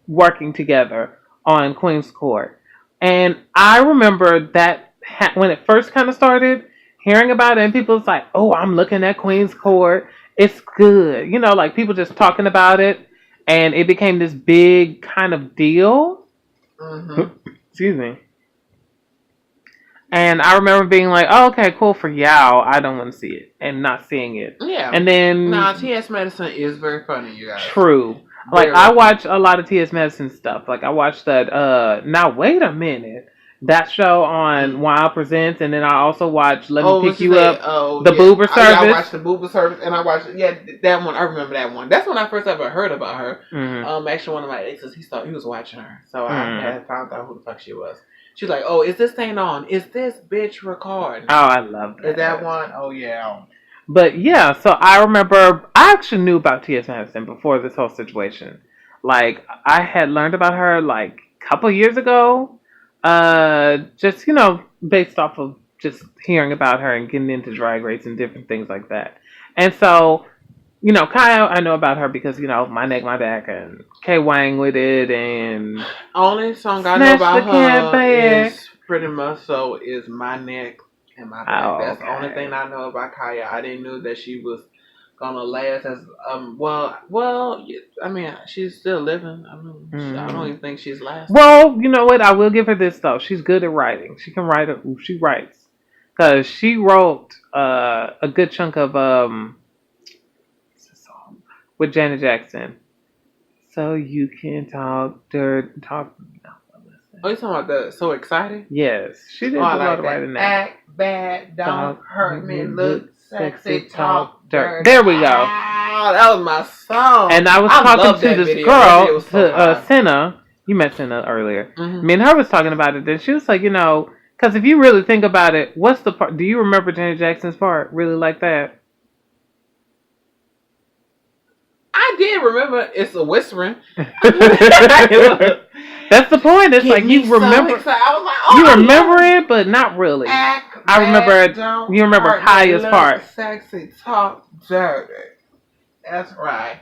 working together on Queen's Court. And I remember that when it first kind of started, hearing about it, and people was like, oh, I'm looking at Queen's Court. It's good. Like people just talking about it. And it became this big kind of deal. Mm-hmm. Excuse me. And I remember being like, oh, okay, cool for y'all. I don't want to see it. And not seeing it. Yeah. And then... T.S. Madison is very funny, you guys. True. Like, I watch a lot of T.S. Madison stuff. Like, I watched that, now, wait a minute. That show on Wild Presents. And then I also watched Let Me Pick You Up. The Boober Service. I watched the Boober Service. And I watched, that one. I remember that one. That's when I first ever heard about her. Mm-hmm. Actually, one of my exes, he was watching her. So I had found out who the fuck she was. She's like, oh, is this thing on? Is this bitch recording? Oh, I love that. Is that one? Oh, yeah. But, yeah, so I remember, I actually knew about T.S. Madison before this whole situation. Like, I had learned about her, like, a couple years ago. Just, based off of just hearing about her and getting into Drag Race and different things like that. And so... Kyle, I know about her because, My Neck, My Back and K Wang with it and... Only song I know about her is pretty much so is My Neck and My Back. Oh, that's the only thing I know about Kaya. I didn't know that she was gonna last as, I mean, she's still living. I mean, I don't even think she's lasting. Well, you know what? I will give her this though. She's good at writing. She can write, she writes. Because she wrote a good chunk of, with Janet Jackson. So you can talk dirt, talk. No, oh, you talking about the So Excited? Yes. She did a lot of writing that. Act bad, don't hurt me, look sexy, talk dirt. There we go. Oh, that was my song. And I was talking to this girl, to Senna. You met Senna earlier. Mm-hmm. Me and her was talking about it. And she was like, because if you really think about it, what's the part? Do you remember Janet Jackson's part really like that? I did remember It's a Whispering. That's the point. It's like you remember. So I was like, oh, you remember it, but not really. I remember. You remember Kaya's part. Sexy, talk dirty. That's right.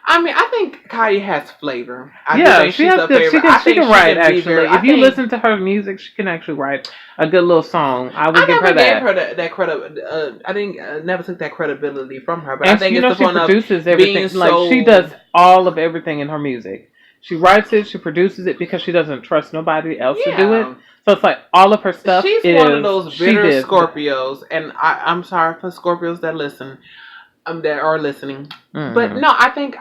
I mean, I think Kaya has flavor. She has good. She can write. Actually, if you listen to her music, she can actually write a good little song. I would give her that. I never gave her that credit. I didn't. Never took that credibility from her. But and I think it's the she produces everything. Like she does all of everything in her music. She writes it. She produces it because she doesn't trust nobody else to do it. So it's like all of her stuff. She's one of those bitter Scorpios, and I'm sorry for Scorpios that listen. That are listening. Mm-hmm. But no, I think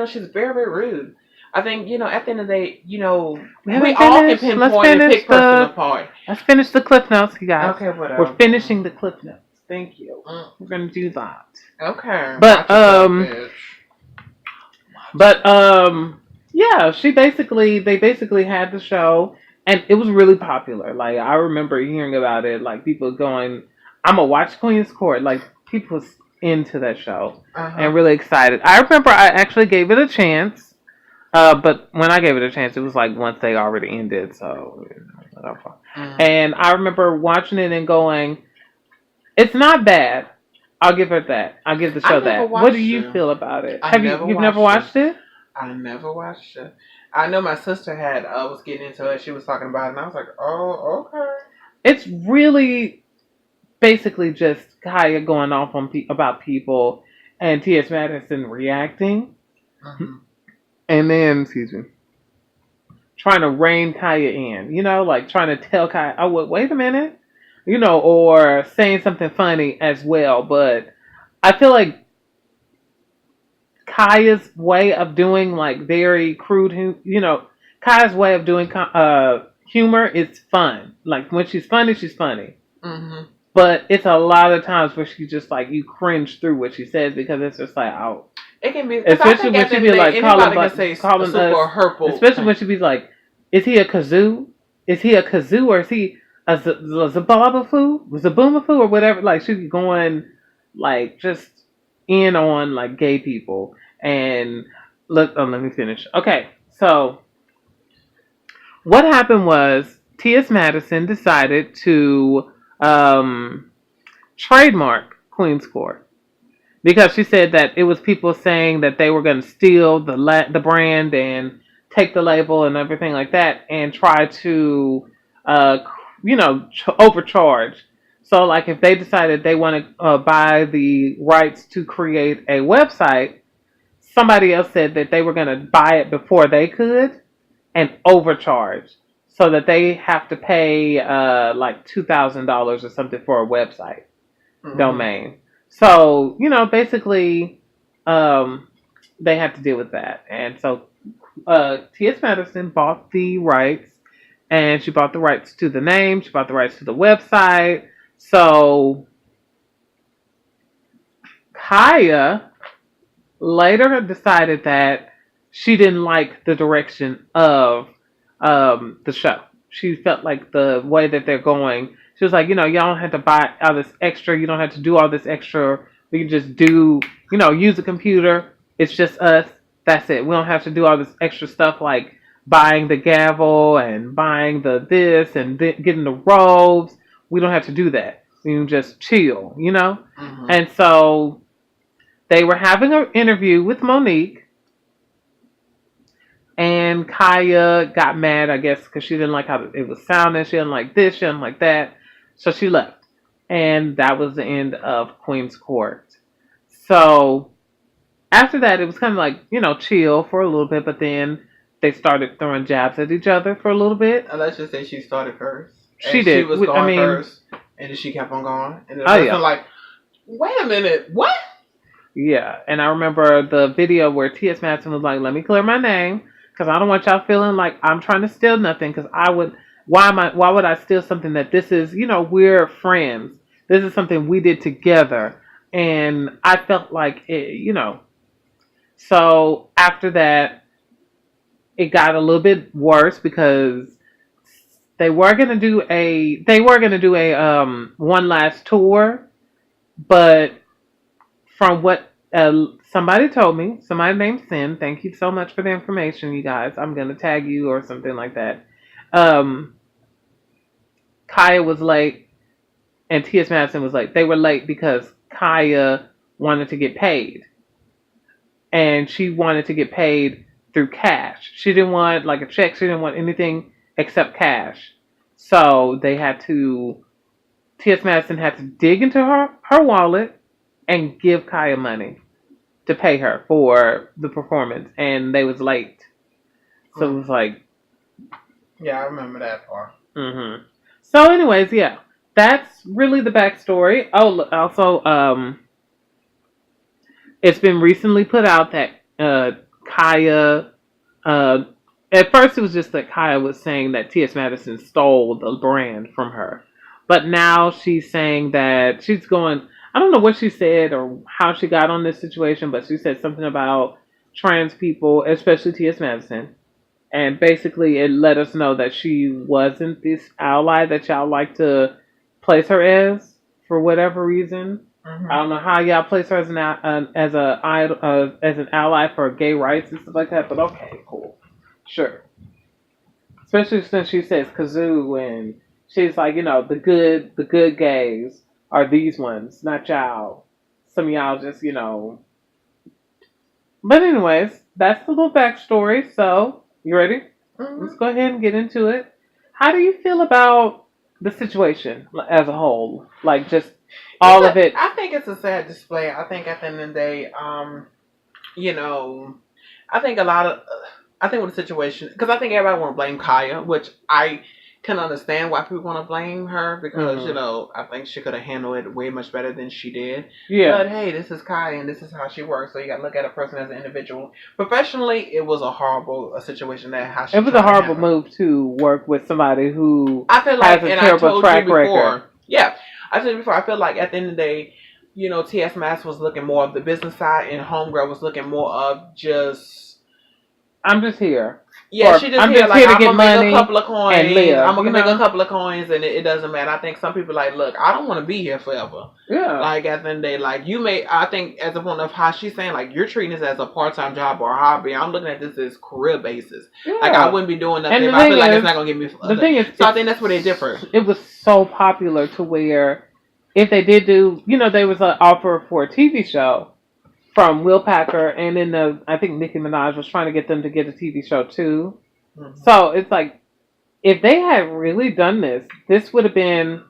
she's very, very rude. I think, at the end of the day, we all can pinpoint and pick person apart. Let's finish the cliff notes, you guys. Okay, whatever. We're finishing the cliff notes. Thank you. We're gonna do that. Okay. But yeah, they basically had the show and it was really popular. Like I remember hearing about it, like people going, I'm gonna watch Queen's Court. Like people was into that show and really excited. I remember I actually gave it a chance. But when I gave it a chance, it was like once they already ended, so whatever. And I remember watching it and going, "It's not bad. I'll give it that. I'll give the show that." What do you feel about it? You've never watched it? I never watched it. I know my sister was getting into it. She was talking about it, and I was like, "Oh, okay." It's really basically just Kaya going off on about people and T.S. Madison reacting. And then, excuse me, trying to rein Kaya in, like trying to tell Kaya, oh, wait a minute, or saying something funny as well. But I feel like Kaya's way of doing like very crude, Kaya's way of doing humor is fun. Like when she's funny, she's funny. But it's a lot of times where she just like, you cringe through what she says because it's just like, oh. It can be, especially when she be like calling us, especially when she be like, "Is he a kazoo? Is he a kazoo, or is he a zababafoo, zaboomafoo, or whatever?" Like she be going like just in on like gay people. And let me finish. Okay, so what happened was T.S. Madison decided to trademark Queen's Court. Because she said that it was people saying that they were going to steal the brand and take the label and everything like that and try to, overcharge. So, like, if they decided they want to buy the rights to create a website, somebody else said that they were going to buy it before they could and overcharge. So that they have to pay, like, $2,000 or something for a website domain. So, basically, they had to deal with that. And so, T.S. Madison bought the rights, and she bought the rights to the name, she bought the rights to the website. So, Kaya later decided that she didn't like the direction of the show. She felt like the way that they're going, she was like, y'all don't have to buy all this extra. You don't have to do all this extra. We can just do, use a computer. It's just us. That's it. We don't have to do all this extra stuff like buying the gavel and buying the this and getting the robes. We don't have to do that. We can just chill, And so they were having an interview with Monique. And Kaya got mad, I guess, because she didn't like how it was sounding. She didn't like this. She didn't like that. So she left. And that was the end of Queen's Court. So after that, it was kind of like, chill for a little bit. But then they started throwing jabs at each other for a little bit. And let's just say she started first. She did. She was going first. And then she kept on going. And it was like, wait a minute, what? Yeah. And I remember the video where T.S. Madison was like, let me clear my name. Because I don't want y'all feeling like I'm trying to steal nothing. Because why would I steal something that this is, we're friends. This is something we did together. And I felt like it, So after that, it got a little bit worse because they were going to do a one last tour. But from what somebody told me, somebody named Sin, thank you so much for the information, you guys. I'm going to tag you or something like that. Kaya was late and T.S. Madison was late. They were late because Kaya wanted to get paid. And she wanted to get paid through cash. She didn't want like a check. She didn't want anything except cash. So T.S. Madison had to dig into her wallet and give Kaya money to pay her for the performance. And they was late. So it was like... Yeah, I remember that part. Mm-hmm. So anyways, yeah. That's really the backstory. Oh, also, it's been recently put out that Kaya... at first it was just that Kaya was saying that T.S. Madison stole the brand from her. But now she's saying that she's going... I don't know what she said or how she got on this situation, but she said something about trans people, especially T.S. Madison. And basically it let us know that she wasn't this ally that y'all like to place her as. for whatever reason. Mm-hmm. I don't know how y'all place her as an ally for gay rights and stuff like that, but okay, cool, sure. Especially since she says kazoo and she's like, the good gays are these ones, not y'all. Some of y'all just, But anyways, that's the little backstory. So, you ready? Mm-hmm. Let's go ahead and get into it. How do you feel about the situation as a whole? Like, just all of it? I think it's a sad display. I think at the end of the day, I think with the situation, because I think everybody want to blame Kaya, which I can understand why people want to blame her because, I think she could have handled it way much better than she did. Yeah. But hey, this is Kaya and this is how she works, so you got to look at a person as an individual. Professionally, it was a horrible situation that how she. It was a horrible move to work with somebody who I feel like, has a terrible track record. Yeah, I told you before. I feel like at the end of the day, T.S. Mass was looking more of the business side, and Homegirl was looking more of just. I'm just here. Yeah, she just here to get money, make a couple of coins. And live, I'm gonna make a couple of coins, and it doesn't matter. I think some people look, I don't want to be here forever. Yeah. Like at the end of the day, you may. I think as a point of how she's saying, you're treating this as a part-time job or a hobby. I'm looking at this as career basis. Yeah. I wouldn't be doing nothing if I feel like it's not gonna give me. The thing is, so I think that's where they differ. It was so popular to where if they did do, there was an offer for a TV show. From Will Packer, and then I think Nicki Minaj was trying to get them to get a TV show too. Mm-hmm. So it's like, if they had really done this would have been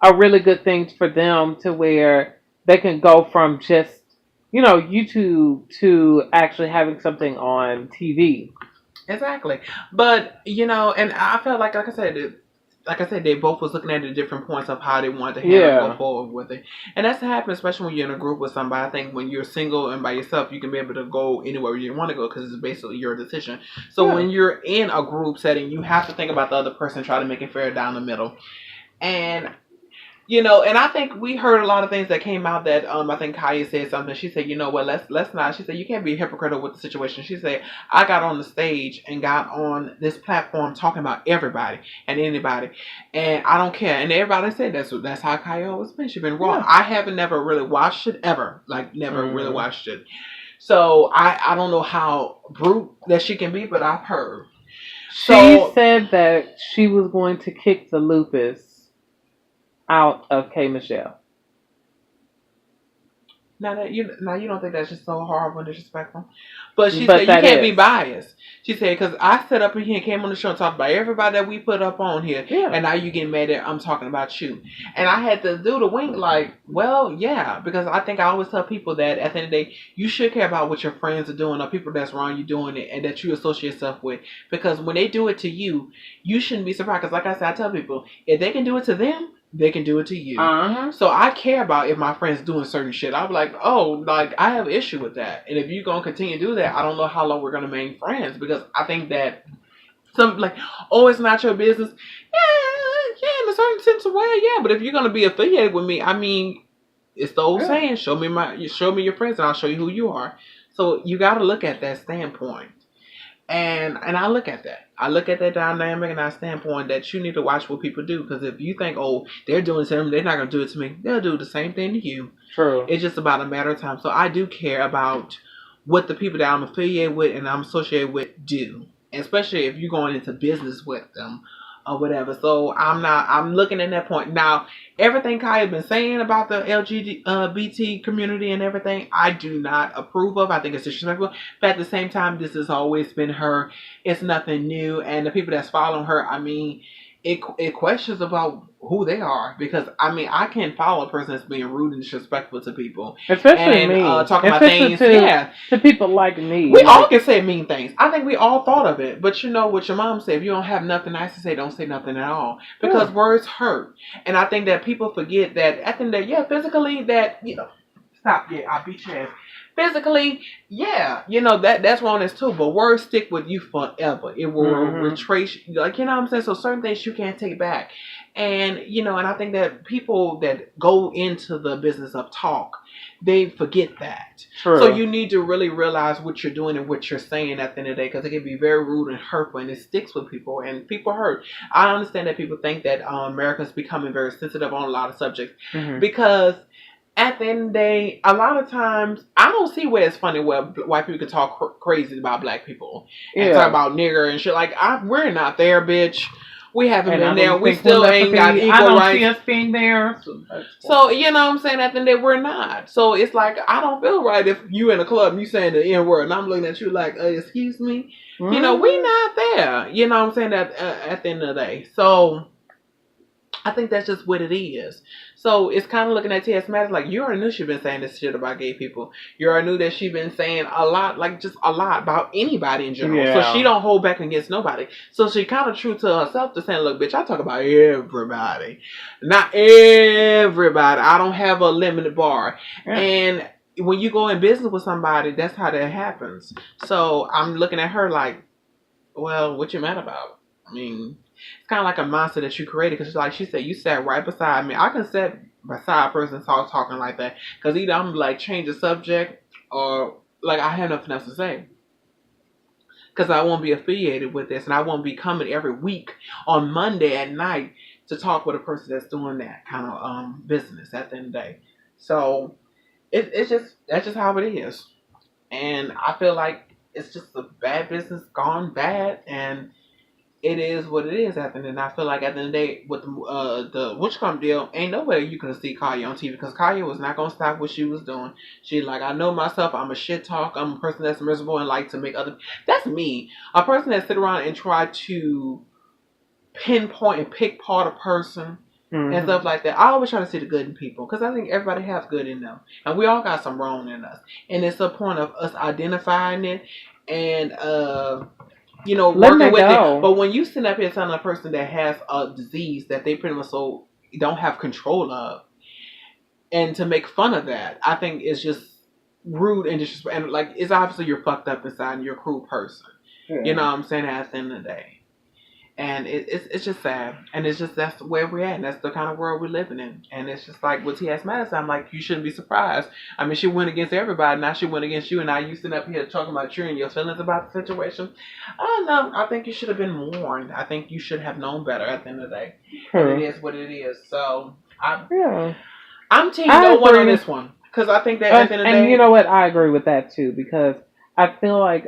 a really good thing for them to where they can go from just, YouTube to actually having something on TV. Exactly. But, and I felt like I said, they both was looking at the different points of how they wanted to go forward with it. And that's happening, especially when you're in a group with somebody. I think when you're single and by yourself, you can be able to go anywhere you want to go because it's basically your decision. So when you're in a group setting, you have to think about the other person, try to make it fair down the middle. And, and I think we heard a lot of things that came out that I think Kaya said something. She said, let's not. She said, you can't be hypocritical with the situation. She said, I got on the stage and got on this platform talking about everybody and anybody. And I don't care. And everybody said that's how Kaya always been. She's been wrong. Yeah. I haven't never really watched it ever. Never really watched it. So I don't know how brute that she can be, but I've heard. She said that she was going to kick the lupus out of K. Michelle. Now you don't think that's just so horrible and disrespectful? But she said you can't be biased. She said, because I sat up here and came on the show and talked about everybody that we put up on here. Yeah. And now you getting mad that I'm talking about you. And I had to do the wink well, yeah. Because I think I always tell people that at the end of the day, you should care about what your friends are doing or people that's around you doing it and that you associate yourself with. Because when they do it to you, you shouldn't be surprised. Because like I said, I tell people, if they can do it to them, they can do it to you. Uh-huh. So I care about if my friend's doing certain shit. I'm like, I have an issue with that. And if you're going to continue to do that, I don't know how long we're going to remain friends. Because I think that some it's not your business. Yeah, in a certain sense of way, yeah. But if you're going to be affiliated with me, I mean, it's the old saying, show me your friends and I'll show you who you are. So you got to look at that standpoint. And I look at that. I look at that dynamic and that standpoint that you need to watch what people do. Because if you think, they're doing it to them, they're not going to do it to me. They'll do the same thing to you. True. It's just about a matter of time. So I do care about what the people that I'm affiliated with and I'm associated with do. And especially if you're going into business with them or whatever. So I'm looking at that point. Now, everything Kaya been saying about the LGBT community and everything, I do not approve of. I think it's disrespectful. But at the same time, this has always been her. It's nothing new. And the people that's following her, I mean, it questions about who they are. Because, I mean, I can't follow a person that's being rude and disrespectful to people. Especially me. Talking about things. To people like me. We all can say mean things. I think we all thought of it. But you know what your mom said. If you don't have nothing nice to say, don't say nothing at all. Because words hurt. And I think that people forget that at the end of the day, physically that, stop, I beat your ass. physically, yeah, that's wrongness too. But words stick with you forever. It will retrace, like what I'm saying. So certain things you can't take back, and and I think that people that go into the business of talk, they forget that. True. So you need to really realize what you're doing and what you're saying at the end of the day, because it can be very rude and hurtful, and it sticks with people, and people hurt. I understand that people think that America's becoming very sensitive on a lot of subjects because at the end of the day, a lot of times, I don't see where it's funny where white people can talk crazy about black people and talk about nigger and shit. Like, we're not there, bitch. We haven't been there. We still ain't got equal rights. I don't see us being there. So, you know what I'm saying? At the end of the day, we're not. So, it's like, I don't feel right if you in a club and you saying the N-word and I'm looking at you like, excuse me? We not there. You know what I'm saying? At the end of the day. So, I think that's just what it is. So it's kind of looking at T.S. Madison like, you already knew she'd been saying this shit about gay people. You already knew that she'd been saying a lot, like just a lot about anybody in general. Yeah. So she don't hold back against nobody. So she kind of true to herself to saying, look, bitch, I talk about everybody. Not everybody. I don't have a limited bar. Yeah. And when you go in business with somebody, that's how that happens. So I'm looking at her like, well, what you mad about? I mean, it's kind of like a monster that you created, because like she said, you sat right beside me. I can sit beside a person talking like that, because either I'm like change the subject, or like I have nothing else to say, because I won't be affiliated with this, and I won't be coming every week on Monday at night to talk with a person that's doing that kind of business at the end of the day. So that's just how it is, and I feel like it's just a bad business gone bad, and it is what it is at the end. And I feel like at the end of the day, with the Witchcom deal, ain't no way you can see Kaya on TV, because Kaya was not going to stop what she was doing. She's like, I know myself. I'm a shit talk. I'm a person that's miserable and like to make other... That's me. A person that sit around and try to pinpoint and pick part a person and stuff like that. I always try to see the good in people, because I think everybody has good in them. And we all got some wrong in us. And it's a point of us identifying it and... working with it. But when you sit up here telling a person that has a disease that they pretty much don't have control of, and to make fun of that, I think it's just rude and disrespectful. And like, it's obviously you're fucked up inside and you're a cruel person. Yeah. You know what I'm saying? At the end of the day. And it's just sad. And it's just, that's where we're at. And that's the kind of world we're living in. And it's just like with T.S. Madison, I'm like, you shouldn't be surprised. I mean, she went against everybody. Now she went against you. And now you sitting up here talking about you and your feelings about the situation. I don't know. I think you should have been warned. I think you should have known better at the end of the day. And it is what it is. So, I'm team no one on this one. Because I think that at the end of the day... And you know what? I agree with that too. Because I feel like...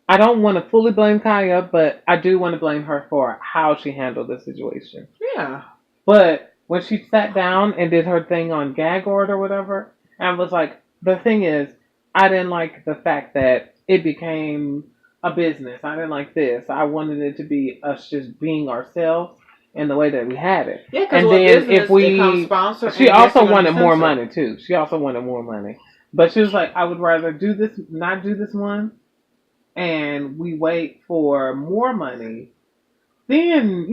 I don't want to fully blame Kaya, but I do want to blame her for how she handled the situation. Yeah. But when she sat down and did her thing on gag order or whatever, I was like, the thing is, I didn't like the fact that it became a business. I didn't like this. I wanted it to be us just being ourselves in the way that we had it. Yeah, because then if we... She also wanted more money, too. She also wanted more money. But she was like, I would rather not do this one, and we wait for more money, then,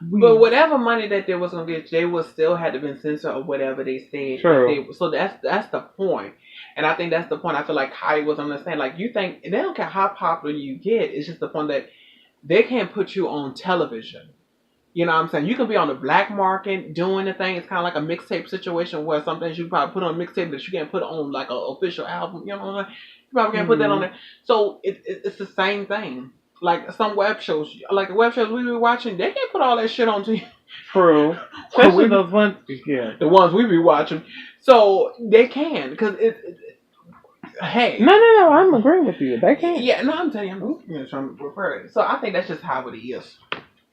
But whatever money that they was going to get, they would still had to been censored or whatever they said. True. So that's the point. And I think that's the point I feel like Kaya was understanding. Like, you think, they don't care how popular you get, it's just the point that they can't put you on television. You know what I'm saying? You can be on the black market doing the thing. It's kind of like a mixtape situation where sometimes you probably put on a mixtape that you can't put on like an official album. You know what I'm saying? You probably can't put that on there. So it's the same thing. Like some web shows, like the web shows we be watching, they can't put all that shit on TV. True. Especially those ones, the ones we be watching. So they can, because hey. No, I'm agreeing with you. They can. Yeah, no, I'm telling you, I'm trying to refer it. So I think that's just how it is.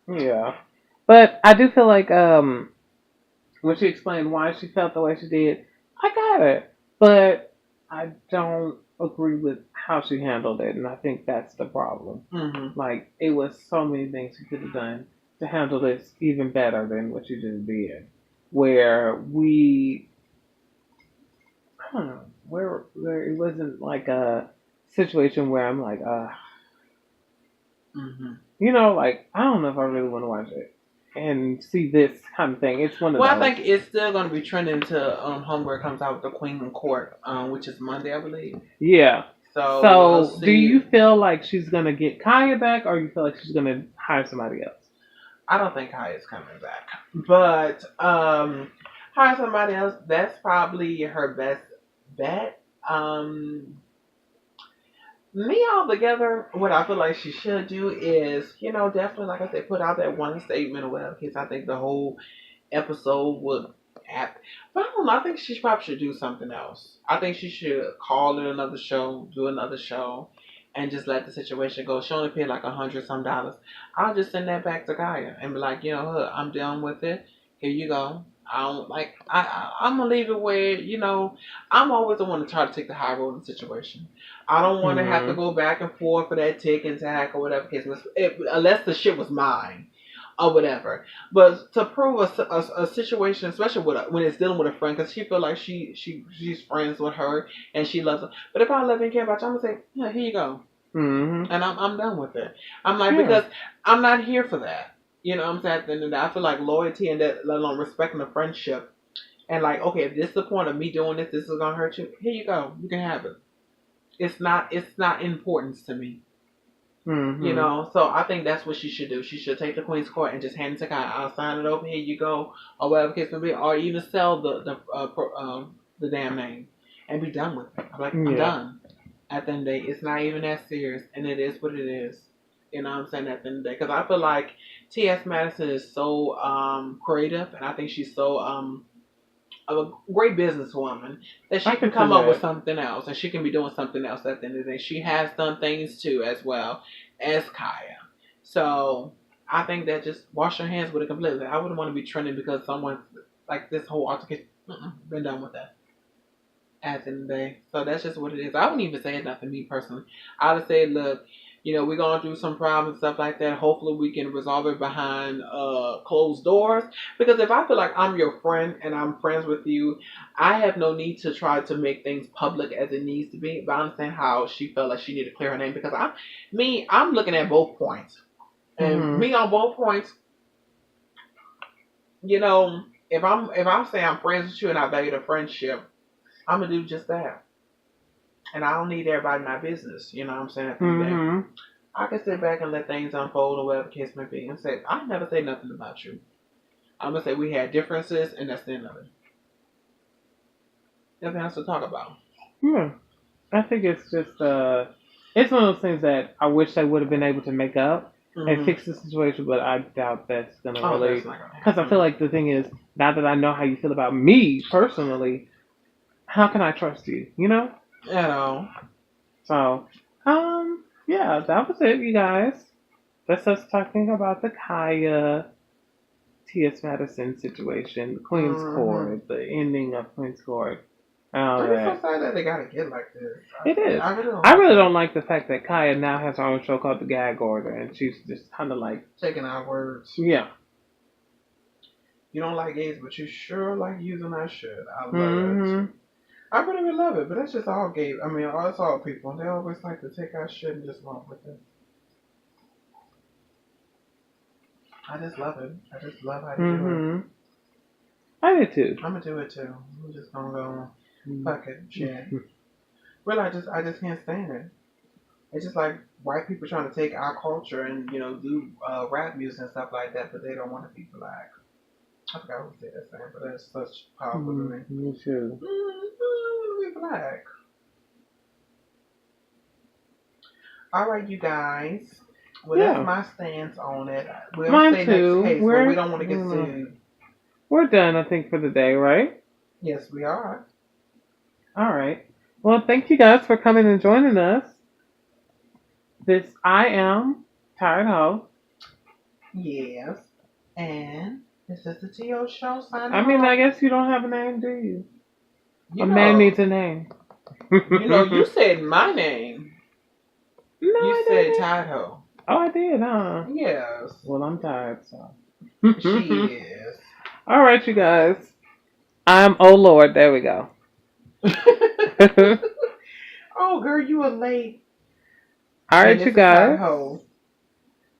Yeah. But I do feel like when she explained why she felt the way she did, I got it. But I don't agree with how she handled it, and I think that's the problem. Mm-hmm. Like, it was so many things she could have done to handle this even better than what she just did. Where I don't know, where it wasn't like a situation where I'm like, mm-hmm. like, I don't know if I really want to watch it. and see this kind of thing. It's one of those. I think it's still going to be trending until Homegirl comes out with the Queen in Court, which is Monday, I believe. Yeah. So do you feel like she's going to get Kaya back, or you feel like she's going to hire somebody else? I don't think Kaya's coming back, but hire somebody else. That's probably her best bet. Me altogether, what I feel like she should do is, definitely, like I said, put out that one statement or whatever, because I think the whole episode would happen. But I don't know, I think she probably should do something else. I think she should call it another show, do another show, and just let the situation go. She only paid like $100 some. I'll just send that back to Kaya and be like, I'm done with it. Here you go. I'm gonna leave it where, I'm always the one to try to take the high road in the situation. I don't want to have to go back and forth for that tick and tack or whatever case, unless the shit was mine or whatever. But to prove a situation, especially when it's dealing with a friend, because she feel like she's friends with her and she loves her. But if I love and care about you, I'm gonna say, yeah, here you go, and I'm done with it. I'm like, because I'm not here for that. You know what I'm saying? At the end of the day, I feel like loyalty and that, let alone respecting the friendship. And like, okay, if this is the point of me doing this is gonna hurt you, here you go. You can have it. It's not importance to me. So I think that's what she should do. She should take the Queen's Court and just hand it to Kai. I'll sign it over, here you go, or whatever case may be, or even sell the damn name and be done with it. I'm done. At the end of the day, it's not even that serious, and it is what it is. You know what I'm saying? At the end of the day, because I feel like T.S. Madison is so creative, and I think she's so a great businesswoman that she can come up with something else, and she can be doing something else at the end of the day. She has done things too, as well as Kaya. So I think that just wash your hands with it completely. I wouldn't want to be trending because someone like this whole altercation. Been done with that. At the end of the day, so that's just what it is. I wouldn't even say nothing me personally. I would say, look, we're going through some problems and stuff like that. Hopefully we can resolve it behind closed doors. Because if I feel like I'm your friend and I'm friends with you, I have no need to try to make things public as it needs to be. But I understand how she felt like she needed to clear her name. Because I'm looking at both points. And me on both points, if I say I'm friends with you and I value the friendship, I'm going to do just that. And I don't need everybody in my business. You know what I'm saying? I can sit back and let things unfold or whatever the case may be and say, I never say nothing about you. I'm going to say we had differences and that's the end of it. Nothing else to talk about. Yeah. I think it's just, it's one of those things that I wish they would have been able to make up and fix the situation, but I doubt that's going to really. Because I feel like the thing is, now that I know how you feel about me personally, how can I trust you? At all. So, yeah, that was it, you guys. That's us talking about the Kaya T.S. Madison situation, Queen's Court, the ending of Queen's Court. I'm so sad that they gotta get like this. It is. I really don't like the fact that Kaya now has her own show called The Gag Order, and she's just kind of like taking our words. Yeah. You don't like gays, but you sure like using our shit. I love it. I really love it, but that's just all gay. I mean, it's all people. They always like to take our shit and just run with it. I just love it. I just love how they do it. I did too. I'm gonna do it too. I'm just gonna go fuck it, shit. Really, I just can't stand it. It's just like white people trying to take our culture and do rap music and stuff like that, but they don't want to be black. I forgot who said that saying, but that's such powerful to me. Me too. Be black. All right, you guys. Well, that's my stance on it. We'll Mine say too. Next case, but we don't want to get sued. We're done, I think, for the day, right? Yes, we are. All right. Well, thank you guys for coming and joining us. I am Tired Ho. Yes. And this is the T.O. Show signing I mean, off. I guess you don't have a name, do you? A man needs a name. You said my name. No, you said Tired Ho. Oh, I did, huh? Yes. Well, I'm tired, so. She is. All right, you guys. I'm, oh Lord, there we go. Oh, girl, you were late. All right, you guys.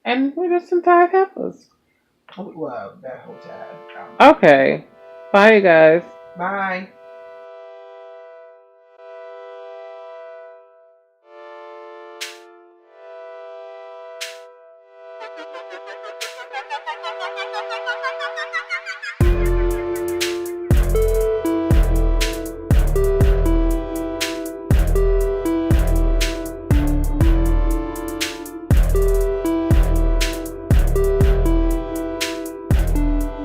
And we're just some tired heifers. Well, that whole time. Okay. Bye, you guys. Bye.